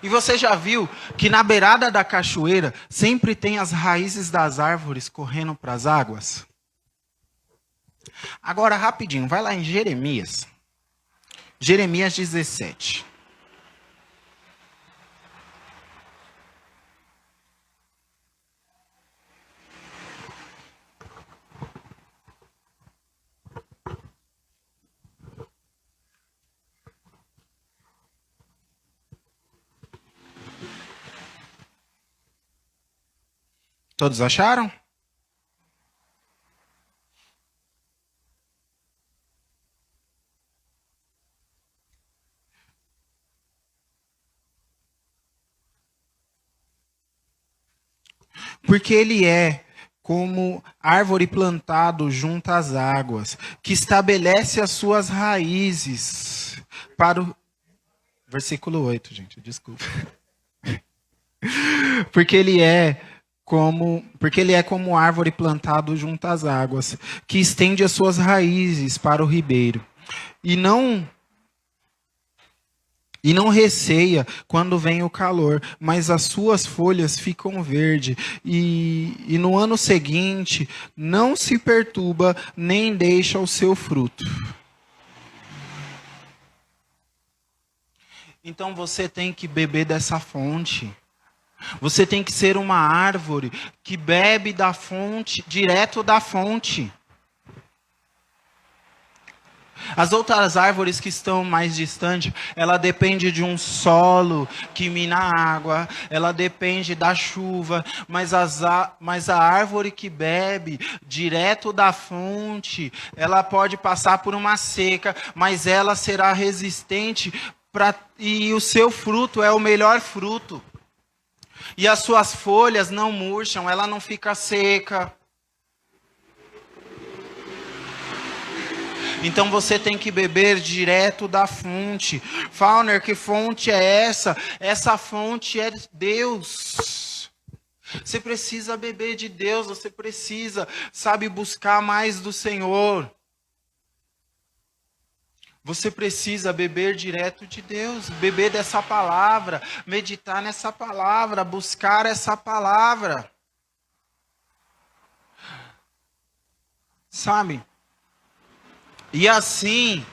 E você já viu que na beirada da cachoeira sempre tem as raízes das árvores correndo para as águas? Agora, rapidinho, vai lá em Jeremias. Jeremias 17. Todos acharam? Porque ele é como árvore plantado junto às águas, que estabelece as suas raízes para o... Versículo 8, gente, desculpa. Porque ele é como árvore plantado junto às águas, que estende as suas raízes para o ribeiro. E não receia quando vem o calor, mas as suas folhas ficam verdes, e no ano seguinte não se perturba, nem deixa o seu fruto. Então você tem que beber dessa fonte. Você tem que ser uma árvore que bebe da fonte, direto da fonte. As outras árvores que estão mais distantes, ela depende de um solo que mina água, ela depende da chuva, mas a árvore que bebe direto da fonte, ela pode passar por uma seca, mas ela será resistente e o seu fruto é o melhor fruto. E as suas folhas não murcham, ela não fica seca. Então você tem que beber direto da fonte. Fauner, que fonte é essa? Essa fonte é Deus. Você precisa beber de Deus, você precisa, sabe, buscar mais do Senhor. Você precisa beber direto de Deus, beber dessa palavra, meditar nessa palavra, buscar essa palavra. Sabe? E assim,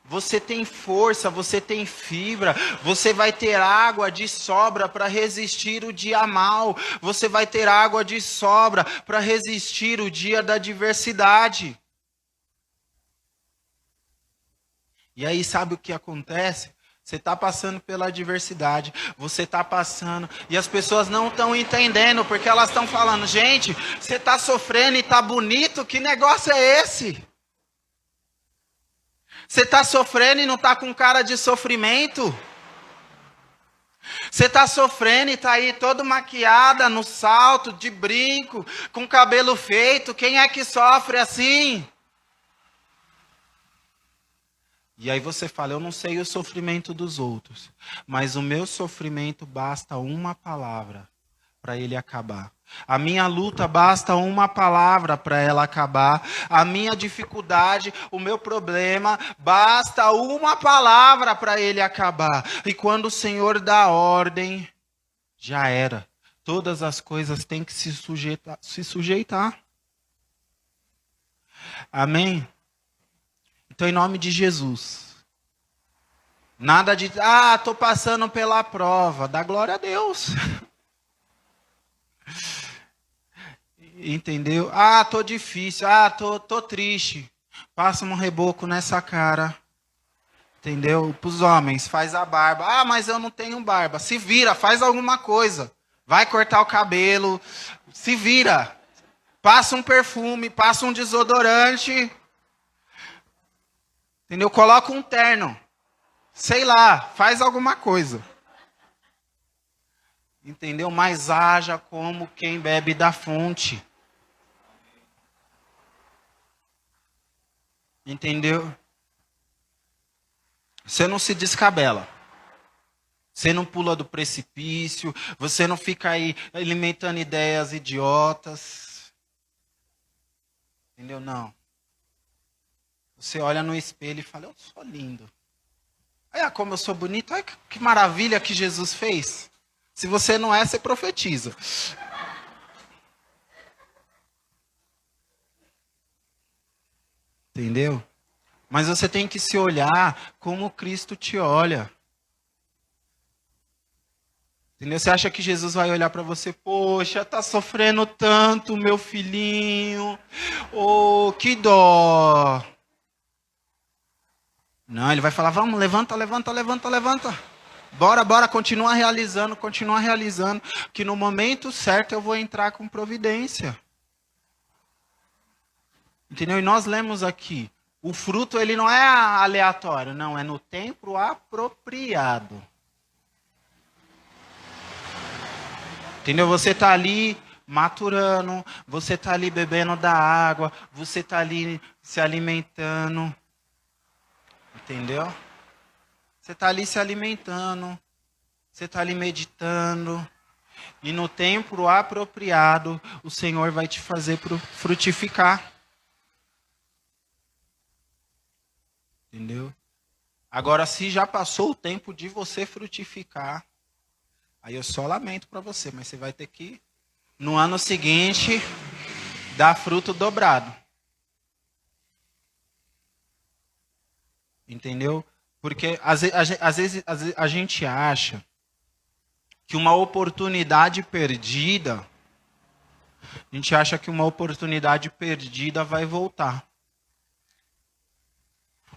você tem força, você tem fibra, você vai ter água de sobra para resistir o dia mau, você vai ter água de sobra para resistir o dia da adversidade. E aí sabe o que acontece? Você está passando pela adversidade, você está passando, e as pessoas não estão entendendo, porque elas estão falando, gente, você está sofrendo e está bonito, que negócio é esse? Você está sofrendo e não está com cara de sofrimento? Você está sofrendo e está aí toda maquiada, no salto, de brinco, com cabelo feito, quem é que sofre assim? E aí você fala, eu não sei o sofrimento dos outros, mas o meu sofrimento basta uma palavra para ele acabar. A minha luta basta uma palavra para ela acabar. A minha dificuldade, o meu problema, basta uma palavra para ele acabar. E quando o Senhor dá ordem, já era. Todas as coisas têm que se sujeitar. Amém? Então, em nome de Jesus, Nada de, tô passando pela prova. Dá glória a Deus. Entendeu? Tô difícil. Tô triste. Passa um reboco nessa cara. Entendeu? Para os homens, faz a barba. Mas eu não tenho barba. Se vira, faz alguma coisa. Vai cortar o cabelo. Se vira. Passa um perfume, passa um desodorante. Entendeu? Coloca um terno. Sei lá, faz alguma coisa. Entendeu? Mas haja como quem bebe da fonte. Entendeu? Você não se descabela. Você não pula do precipício. Você não fica aí alimentando ideias idiotas. Entendeu? Não. Você olha no espelho e fala, eu sou lindo. Olha como eu sou bonito. Olha que maravilha que Jesus fez. Se você não é, você profetiza. Entendeu? Mas você tem que se olhar como Cristo te olha. Entendeu? Você acha que Jesus vai olhar para você, poxa, tá sofrendo tanto, meu filhinho. Oh, que dó. Não, ele vai falar, vamos, levanta, levanta, levanta, levanta. Bora, continua realizando, que no momento certo eu vou entrar com providência. Entendeu? E nós lemos aqui, o fruto ele não é aleatório, não, é no tempo apropriado. Entendeu? Você está ali maturando, você está ali bebendo da água, você está ali se alimentando. Entendeu? Você está ali se alimentando, você está ali meditando. E no tempo apropriado, o Senhor vai te fazer frutificar. Entendeu? Agora, se já passou o tempo de você frutificar, aí eu só lamento para você, mas você vai ter que, no ano seguinte, dar fruto dobrado. Entendeu? Porque às vezes a gente acha que uma oportunidade perdida, vai voltar.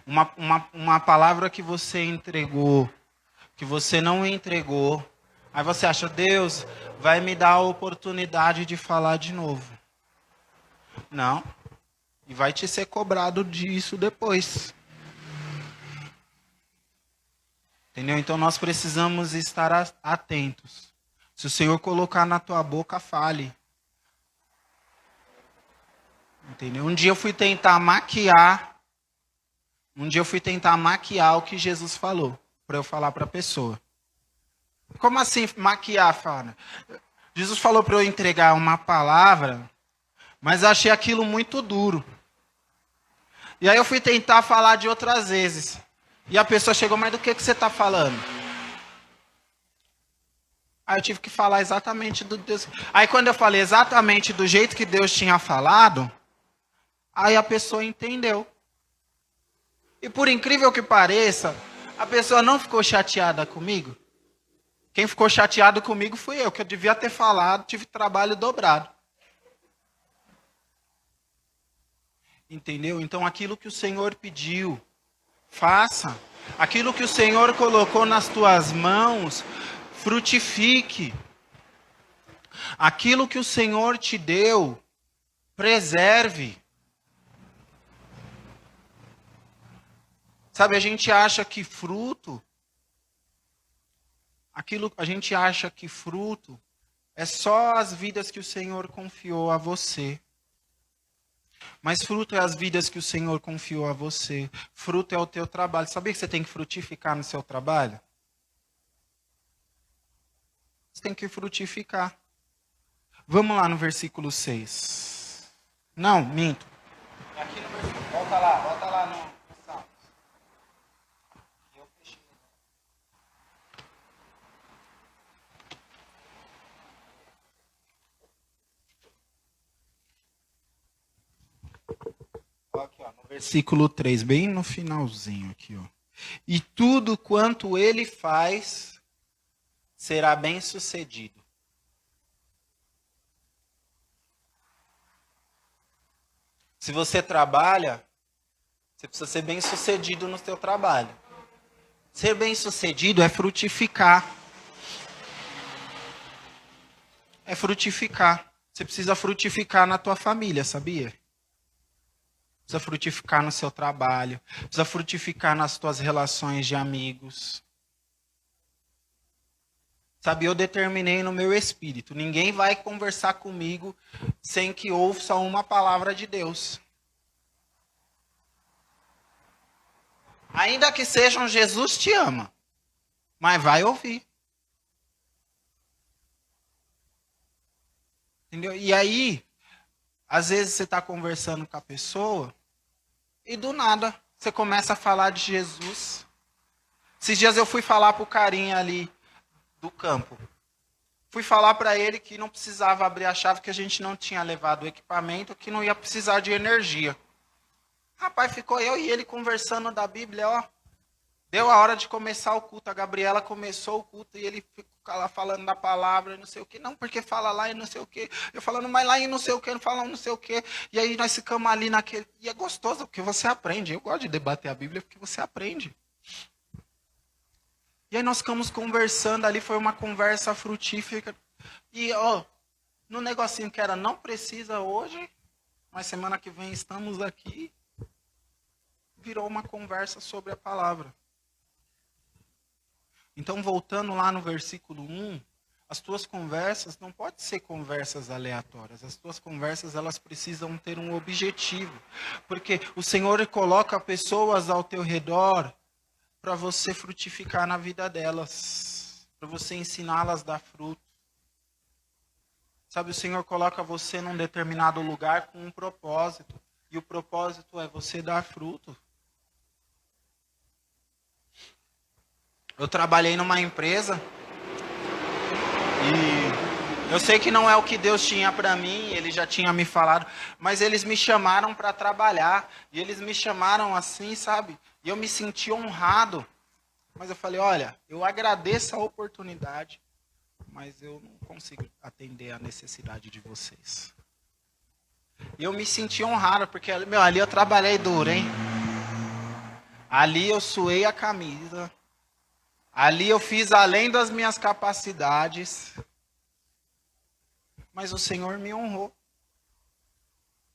Uma palavra que você entregou, que você não entregou, aí você acha, Deus vai me dar a oportunidade de falar de novo. Não. E vai te ser cobrado disso depois. Entendeu? Então nós precisamos estar atentos. Se o Senhor colocar na tua boca, fale. Entendeu? Um dia eu fui tentar maquiar o que Jesus falou, para eu falar para a pessoa. Como assim maquiar, Fana? Jesus falou para eu entregar uma palavra, mas eu achei aquilo muito duro. E aí eu fui tentar falar de outras vezes. E a pessoa chegou, mas do que você está falando? Aí eu tive que falar exatamente do Deus. Aí quando eu falei exatamente do jeito que Deus tinha falado, aí a pessoa entendeu. E por incrível que pareça, a pessoa não ficou chateada comigo. Quem ficou chateado comigo fui eu, que eu devia ter falado, tive trabalho dobrado. Entendeu? Então aquilo que o Senhor pediu, faça. Aquilo que o Senhor colocou nas tuas mãos, frutifique. Aquilo que o Senhor te deu, preserve. Sabe, a gente acha que fruto é só as vidas que o Senhor confiou a você. Mas fruto é as vidas que o Senhor confiou a você. Fruto é o teu trabalho. Sabia que você tem que frutificar no seu trabalho? Você tem que frutificar. Vamos lá no versículo 6. Não, minto. Aqui no versículo. Volta lá no Salmos. Eu fechei. Aqui, ó, no versículo 3, bem no finalzinho aqui, ó. e tudo quanto ele faz será bem-sucedido. Se você trabalha, você precisa ser bem-sucedido no seu trabalho. Ser bem-sucedido é frutificar. É frutificar. Você precisa frutificar na tua família, sabia? Precisa frutificar no seu trabalho. Precisa frutificar nas tuas relações de amigos. Sabe, eu determinei no meu espírito. Ninguém vai conversar comigo sem que ouça uma palavra de Deus. Ainda que sejam Jesus te ama. Mas vai ouvir. Entendeu? E aí, às vezes você está conversando com a pessoa e do nada você começa a falar de Jesus. Esses dias eu fui falar para o carinha ali do campo. Fui falar para ele que não precisava abrir a chave, que a gente não tinha levado o equipamento, que não ia precisar de energia. Rapaz, ficou eu e ele conversando da Bíblia, ó. Deu a hora de começar o culto. A Gabriela começou o culto e ele ficou lá falando da palavra e não sei o quê. Não, porque fala lá e não sei o quê. Eu falando, mas lá e não sei o quê, não fala não sei o quê. E aí nós ficamos ali naquele... E é gostoso, porque você aprende. Eu gosto de debater a Bíblia porque você aprende. E aí nós ficamos conversando ali, foi uma conversa frutífera. E, ó, no negocinho que era não precisa hoje, mas semana que vem estamos aqui, virou uma conversa sobre a palavra. Então, voltando lá no versículo 1, as tuas conversas não podem ser conversas aleatórias. As tuas conversas, elas precisam ter um objetivo. Porque o Senhor coloca pessoas ao teu redor para você frutificar na vida delas, para você ensiná-las a dar fruto. Sabe, o Senhor coloca você num determinado lugar com um propósito, e o propósito é você dar fruto. Eu trabalhei numa empresa e eu sei que não é o que Deus tinha para mim, Ele já tinha me falado, mas eles me chamaram para trabalhar, e eles me chamaram assim, sabe? E eu me senti honrado. Mas eu falei, olha, eu agradeço a oportunidade, mas eu não consigo atender a necessidade de vocês. E eu me senti honrado, porque, ali eu trabalhei duro, hein? Ali eu suei a camisa. Ali eu fiz além das minhas capacidades. Mas o Senhor me honrou.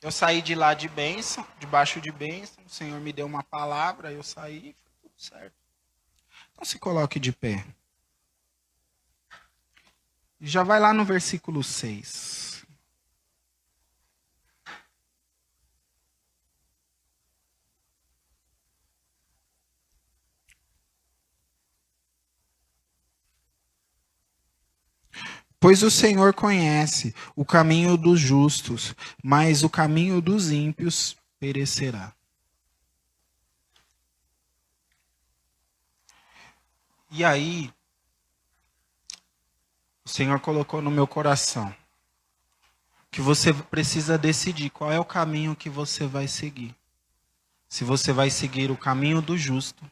Eu saí de lá de bênção, debaixo de bênção. O Senhor me deu uma palavra, eu saí e foi tudo certo. Então se coloque de pé. E já vai lá no versículo 6. Pois o Senhor conhece o caminho dos justos, mas o caminho dos ímpios perecerá. E aí, o Senhor colocou no meu coração que você precisa decidir qual é o caminho que você vai seguir. Se você vai seguir o caminho do justo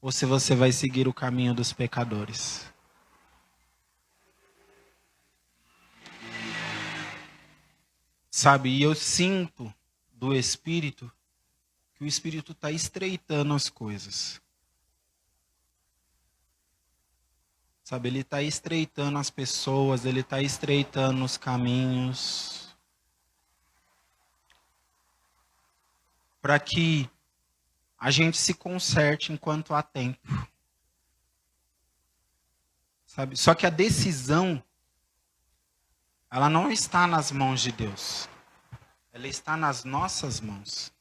ou se você vai seguir o caminho dos pecadores. Sabe, e eu sinto do Espírito que o Espírito está estreitando as coisas. Sabe, ele está estreitando as pessoas, ele está estreitando os caminhos. Para que a gente se conserte enquanto há tempo. Sabe? Só que a decisão, ela não está nas mãos de Deus. Ela está nas nossas mãos.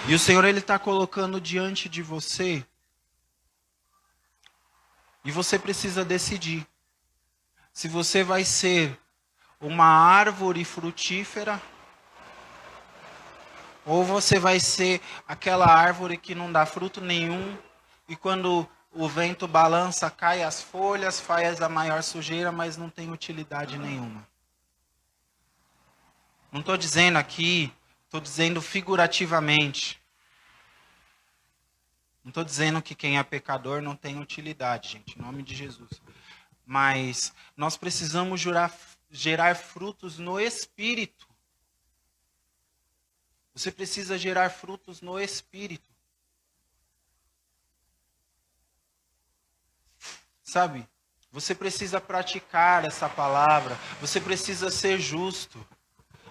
E o Senhor, Ele está colocando diante de você. E você precisa decidir. Se você vai ser uma árvore frutífera, ou você vai ser aquela árvore que não dá fruto nenhum, e quando o vento balança, cai as folhas, faz a maior sujeira, mas não tem utilidade nenhuma. Não estou dizendo aqui, estou dizendo figurativamente. Não estou dizendo que quem é pecador não tem utilidade, gente, em nome de Jesus. Mas nós precisamos gerar frutos no Espírito. Você precisa gerar frutos no Espírito. Sabe? Você precisa praticar essa palavra. Você precisa ser justo.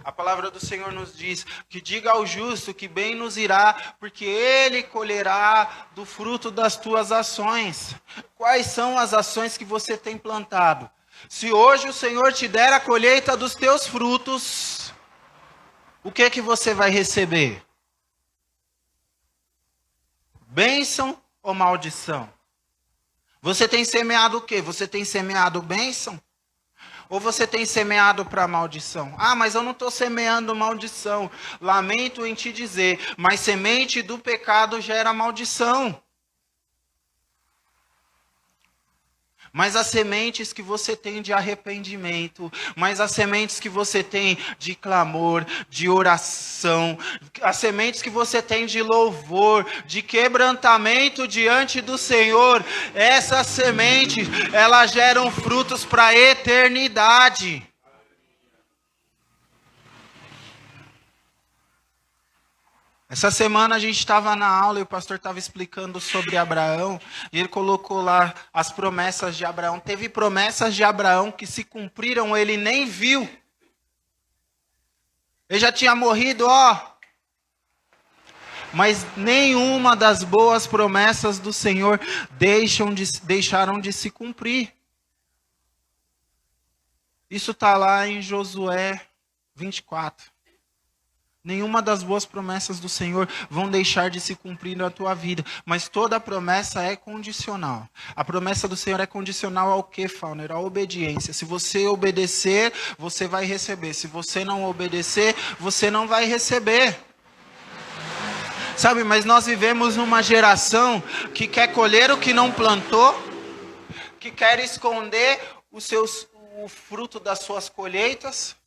A palavra do Senhor nos diz que diga ao justo que bem nos irá, porque ele colherá do fruto das tuas ações. Quais são as ações que você tem plantado? Se hoje o Senhor te der a colheita dos teus frutos, o que é que você vai receber? Bênção ou maldição? Você tem semeado o quê? Você tem semeado bênção? Ou você tem semeado para maldição? Ah, mas eu não estou semeando maldição. Lamento em te dizer, mas semente do pecado gera maldição. Mas as sementes que você tem de arrependimento, mas as sementes que você tem de clamor, de oração, as sementes que você tem de louvor, de quebrantamento diante do Senhor, essas sementes, elas geram frutos para a eternidade. Essa semana a gente estava na aula e o pastor estava explicando sobre Abraão, e ele colocou lá as promessas de Abraão. Teve promessas de Abraão que se cumpriram, ele nem viu. Ele já tinha morrido, ó. Mas nenhuma das boas promessas do Senhor deixaram de se cumprir. Isso está lá em Josué 24. Nenhuma das boas promessas do Senhor vão deixar de se cumprir na tua vida. Mas toda promessa é condicional. A promessa do Senhor é condicional ao quê, Fauner? À obediência. Se você obedecer, você vai receber. Se você não obedecer, você não vai receber. Sabe, mas nós vivemos numa geração que quer colher o que não plantou, que quer esconder o fruto das suas colheitas.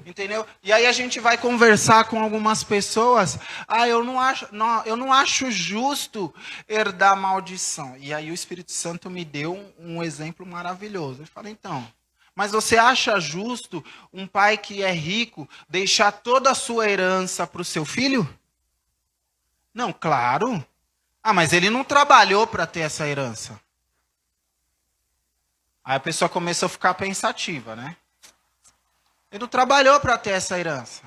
Entendeu? E aí a gente vai conversar com algumas pessoas. Ah, eu não acho justo herdar maldição. E aí o Espírito Santo me deu um exemplo maravilhoso. Eu falei, então, mas você acha justo um pai que é rico deixar toda a sua herança para o seu filho? Não, claro. Ah, mas ele não trabalhou para ter essa herança. Aí a pessoa começou a ficar pensativa, né? Ele não trabalhou para ter essa herança.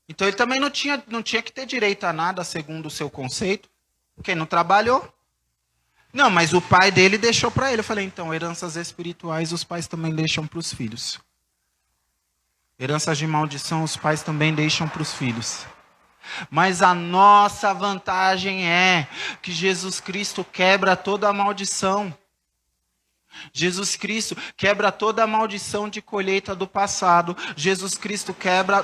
Então ele também não tinha que ter direito a nada, segundo o seu conceito. Porque não trabalhou. Não, mas o pai dele deixou para ele. Eu falei, então, heranças espirituais os pais também deixam para os filhos. Heranças de maldição os pais também deixam para os filhos. Mas a nossa vantagem é que Jesus Cristo quebra toda a maldição. Jesus Cristo quebra toda a maldição de colheita do passado. Jesus Cristo quebra...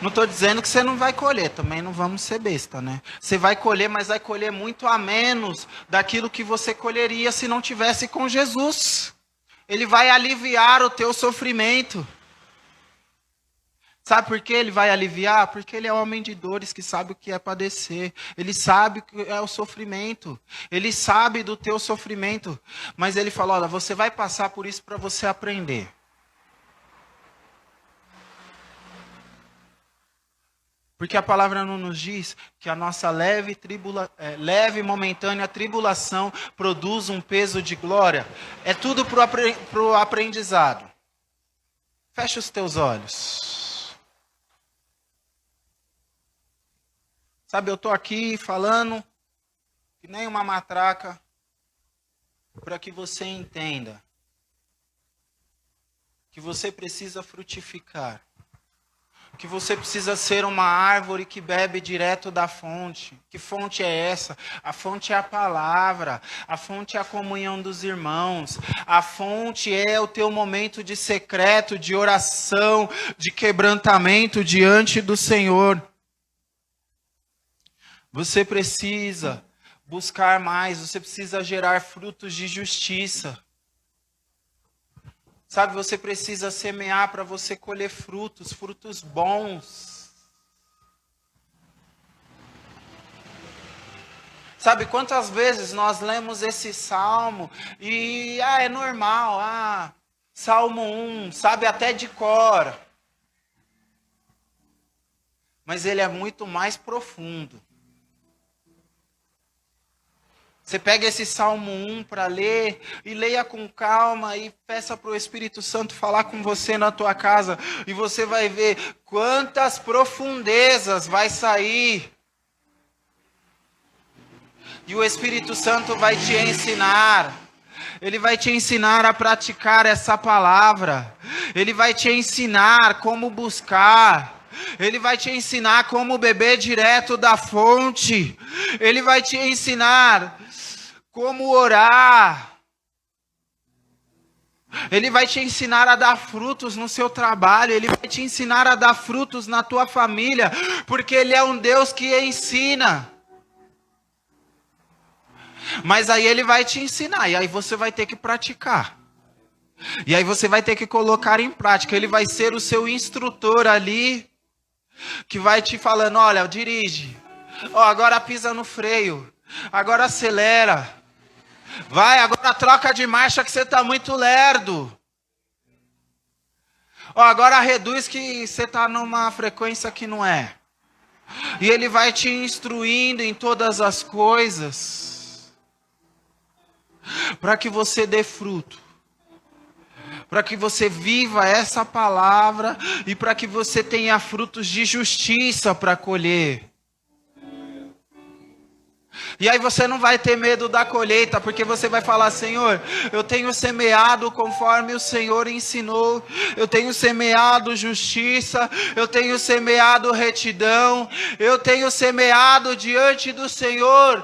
Não estou dizendo que você não vai colher, também não vamos ser besta, né? Você vai colher, mas vai colher muito a menos daquilo que você colheria se não tivesse com Jesus. Ele vai aliviar o teu sofrimento. Sabe por que ele vai aliviar? Porque ele é homem de dores, que sabe o que é padecer. Ele sabe o que é o sofrimento. Ele sabe do teu sofrimento. Mas ele fala, olha, você vai passar por isso para você aprender. Porque a palavra não nos diz que a nossa leve e momentânea tribulação produz um peso de glória. É tudo para o aprendizado. Fecha os teus olhos. Sabe, eu estou aqui falando que nem uma matraca para que você entenda que você precisa frutificar. Que você precisa ser uma árvore que bebe direto da fonte. Que fonte é essa? A fonte é a palavra. A fonte é a comunhão dos irmãos. A fonte é o teu momento de secreto, de oração, de quebrantamento diante do Senhor. Você precisa buscar mais, você precisa gerar frutos de justiça. Sabe, você precisa semear para você colher frutos bons. Sabe quantas vezes nós lemos esse salmo e é normal, Salmo 1, sabe até de cor. Mas ele é muito mais profundo. Você pega esse Salmo 1 para ler e leia com calma e peça para o Espírito Santo falar com você na tua casa. E você vai ver quantas profundezas vai sair. E o Espírito Santo vai te ensinar. Ele vai te ensinar a praticar essa palavra. Ele vai te ensinar como buscar. Ele vai te ensinar como beber direto da fonte. Ele vai te ensinar como orar. Ele vai te ensinar a dar frutos no seu trabalho. Ele vai te ensinar a dar frutos na tua família. Porque Ele é um Deus que ensina. Mas aí Ele vai te ensinar. E aí você vai ter que praticar. E aí você vai ter que colocar em prática. Ele vai ser o seu instrutor ali. Que vai te falando, olha, dirige. Agora pisa no freio. Agora acelera. Vai, agora troca de marcha que você está muito lerdo. Agora reduz que você está numa frequência que não é. E Ele vai te instruindo em todas as coisas. Para que você dê fruto. Para que você viva essa palavra e para que você tenha frutos de justiça para colher. E aí você não vai ter medo da colheita, porque você vai falar, Senhor, eu tenho semeado conforme o Senhor ensinou, eu tenho semeado justiça, eu tenho semeado retidão, eu tenho semeado diante do Senhor,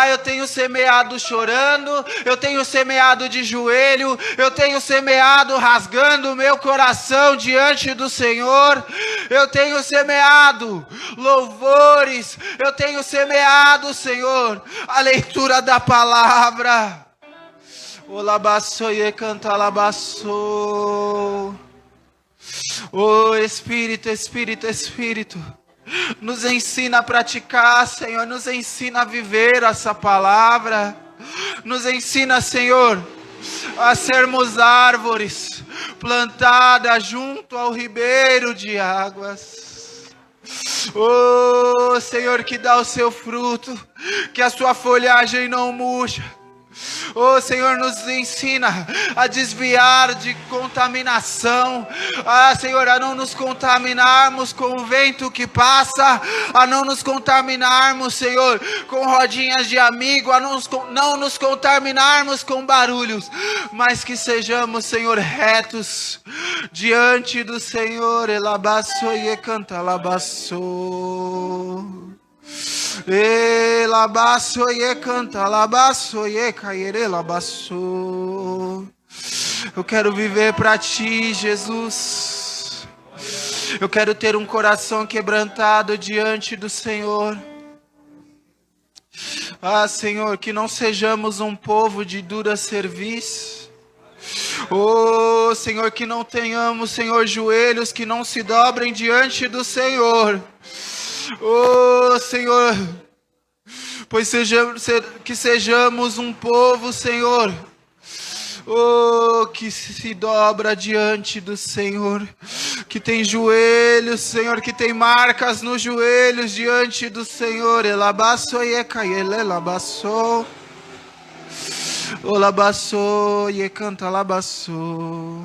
eu tenho semeado chorando, eu tenho semeado de joelho, eu tenho semeado rasgando o meu coração diante do Senhor, eu tenho semeado louvores, eu tenho semeado, Senhor, a leitura da palavra. Espírito, Espírito, Espírito, nos ensina a praticar, Senhor, nos ensina a viver essa palavra, nos ensina, Senhor, a sermos árvores plantadas junto ao ribeiro de águas. Senhor, que dá o seu fruto, que a sua folhagem não murcha. Senhor, nos ensina a desviar de contaminação. Senhor, a não nos contaminarmos com o vento que passa, a não nos contaminarmos, Senhor, com rodinhas de amigo, a não nos contaminarmos com barulhos, mas que sejamos, Senhor, retos diante do Senhor. Elabaço e canta labaço. Labaço e canta labaço e caire labaço. Eu quero viver para ti, Jesus. Eu quero ter um coração quebrantado diante do Senhor. Senhor, que não sejamos um povo de dura cerviz. Senhor, que não tenhamos, Senhor, joelhos que não se dobrem diante do Senhor. Senhor, pois que sejamos um povo, Senhor, que se dobra diante do Senhor, que tem joelhos, Senhor, que tem marcas nos joelhos diante do Senhor. Elabaço e caele labaço. Olabaço e canta labaço.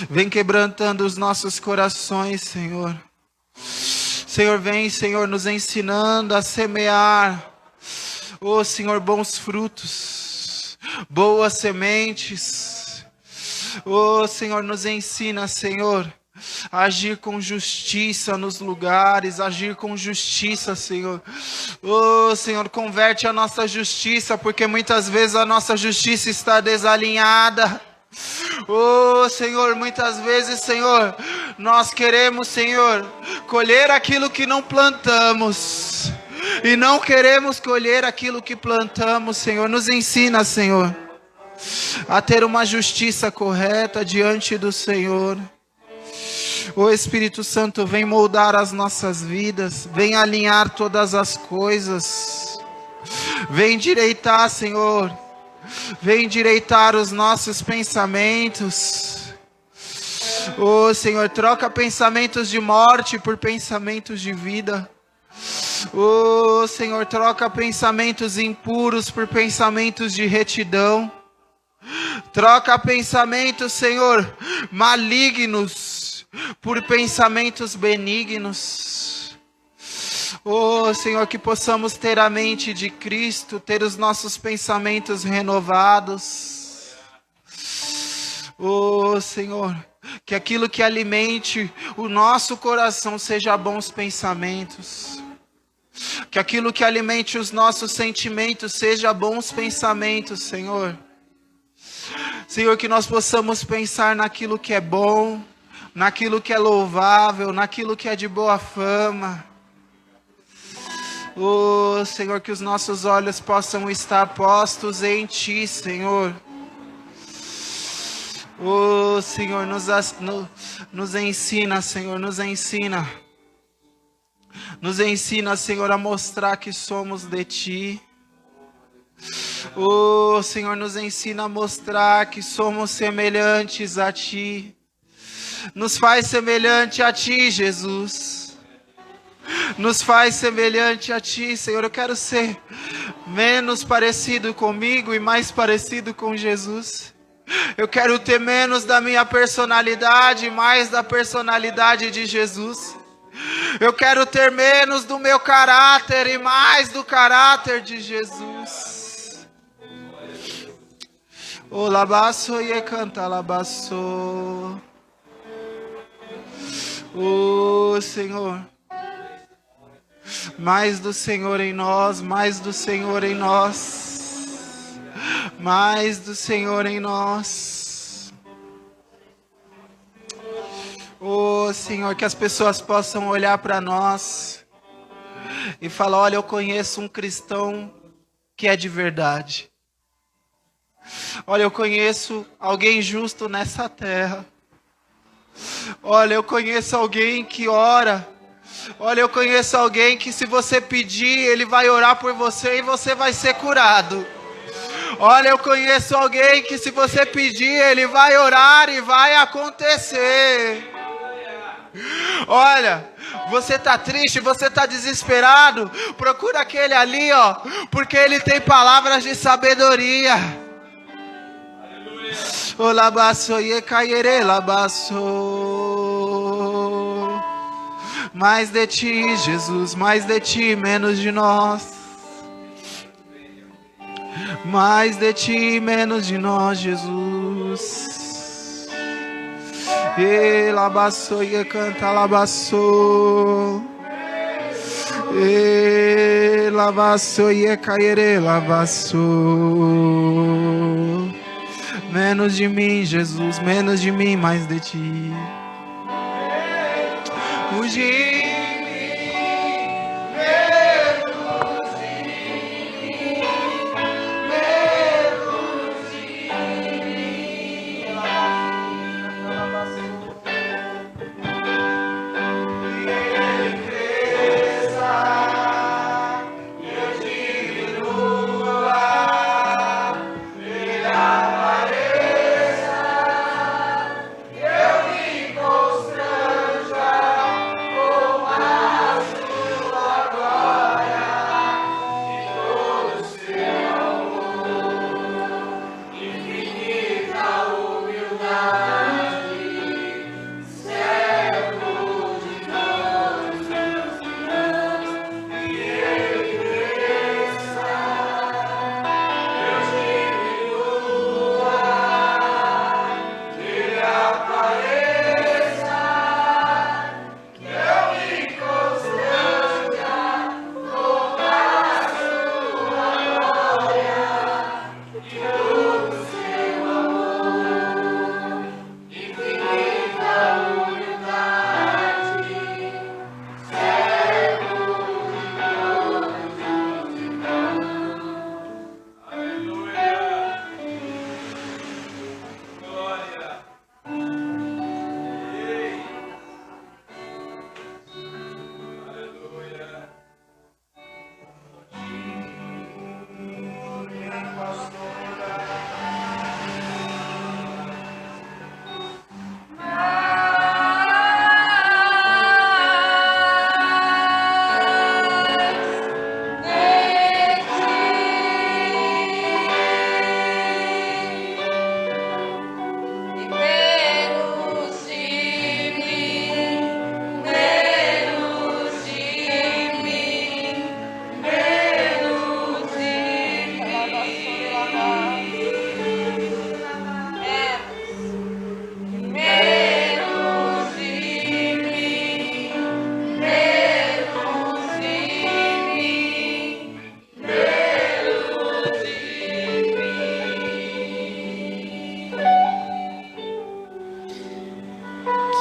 Vem quebrantando os nossos corações, Senhor. Senhor, vem, Senhor, nos ensinando a semear, Senhor, bons frutos, boas sementes. Senhor, nos ensina, Senhor, a agir com justiça nos lugares, agir com justiça, Senhor. Senhor, converte a nossa justiça, porque muitas vezes a nossa justiça está desalinhada. Senhor, muitas vezes, Senhor, nós queremos, Senhor, colher aquilo que não plantamos, e não queremos colher aquilo que plantamos, Senhor. Nos ensina, Senhor, a ter uma justiça correta diante do Senhor. Espírito Santo, vem moldar as nossas vidas, vem alinhar todas as coisas. Vem endireitar, Senhor. Vem endireitar os nossos pensamentos. Oh, Senhor, troca pensamentos de morte por pensamentos de vida. Oh, Senhor, troca pensamentos impuros por pensamentos de retidão. Troca pensamentos, Senhor, malignos por pensamentos benignos. Oh, Senhor, que possamos ter a mente de Cristo, ter os nossos pensamentos renovados. Oh, Senhor, que aquilo que alimente o nosso coração seja bons pensamentos. Que aquilo que alimente os nossos sentimentos seja bons pensamentos, Senhor. Senhor, que nós possamos pensar naquilo que é bom, naquilo que é louvável, naquilo que é de boa fama. Oh, Senhor, que os nossos olhos possam estar postos em Ti, Senhor. Oh, Senhor, nos ensina, Senhor, nos ensina. Nos ensina, Senhor, a mostrar que somos de Ti. Oh, Senhor, nos ensina a mostrar que somos semelhantes a Ti. Nos faz semelhante a Ti, Jesus. Nos faz semelhante a Ti, Senhor. Eu quero ser menos parecido comigo e mais parecido com Jesus. Eu quero ter menos da minha personalidade e mais da personalidade de Jesus. Eu quero ter menos do meu caráter e mais do caráter de Jesus. O labaço e canta labaço. O Senhor. Mais do Senhor em nós, mais do Senhor em nós. Mais do Senhor em nós. Oh, Senhor, que as pessoas possam olhar para nós e falar: olha, eu conheço um cristão que é de verdade. Olha, eu conheço alguém justo nessa terra. Olha, eu conheço alguém que ora. Olha, eu conheço alguém que se você pedir, ele vai orar por você e você vai ser curado. Olha, eu conheço alguém que se você pedir, ele vai orar e vai acontecer. Olha, você está triste, você está desesperado, procura aquele ali, ó, porque ele tem palavras de sabedoria. O labaço e cairê labaço. Mais de Ti, Jesus, mais de Ti, menos de nós. Mais de Ti, menos de nós, Jesus. E labaço e canta labaço. E labaço e cairê labaço. Menos de mim, Jesus, menos de mim, mais de Ti. Fugir.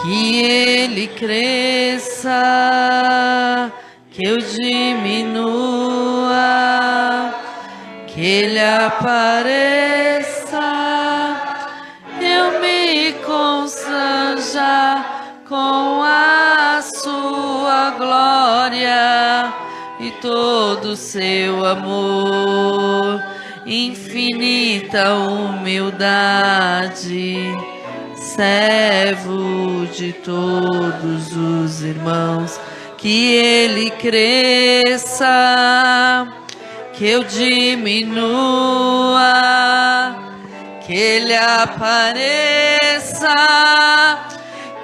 Que ele cresça, que eu diminua, que ele apareça, que eu me constranja com a sua glória e todo o seu amor, infinita humildade, servo de todos os irmãos. Que ele cresça, que eu diminua, que ele apareça,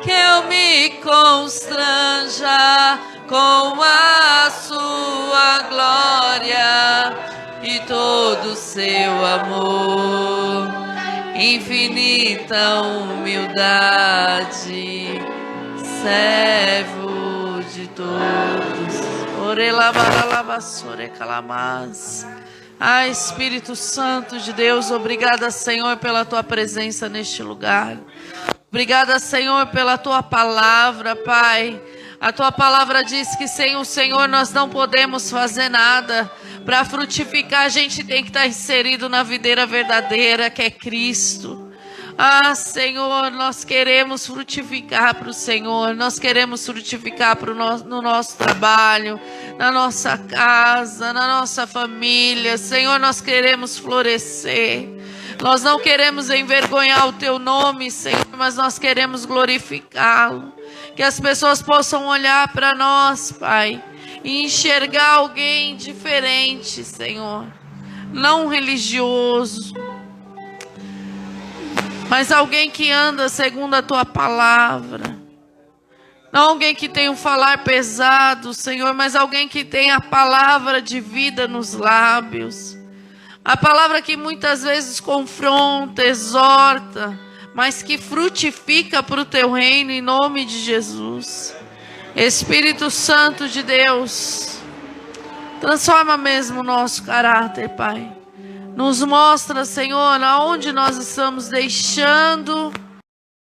que eu me constranja com a sua glória e todo o seu amor, infinita humildade, servo de todos. Ah, Espírito Santo de Deus, obrigada, Senhor, pela tua presença neste lugar. Obrigada, Senhor, pela tua palavra, Pai. A tua palavra diz que sem o Senhor nós não podemos fazer nada. Para frutificar, a gente tem que estar inserido na videira verdadeira, que é Cristo. Ah, Senhor, nós queremos frutificar para o Senhor. Nós queremos frutificar no nosso trabalho, na nossa casa, na nossa família. Senhor, nós queremos florescer. Nós não queremos envergonhar o teu nome, Senhor, mas nós queremos glorificá-lo. Que as pessoas possam olhar para nós, Pai, e enxergar alguém diferente, Senhor. Não religioso, mas alguém que anda segundo a tua palavra. Não alguém que tem um falar pesado, Senhor, mas alguém que tem a palavra de vida nos lábios. A palavra que muitas vezes confronta, exorta, mas que frutifica para o teu reino em nome de Jesus. Espírito Santo de Deus, transforma mesmo o nosso caráter, Pai. Nos mostra, Senhor, aonde nós estamos deixando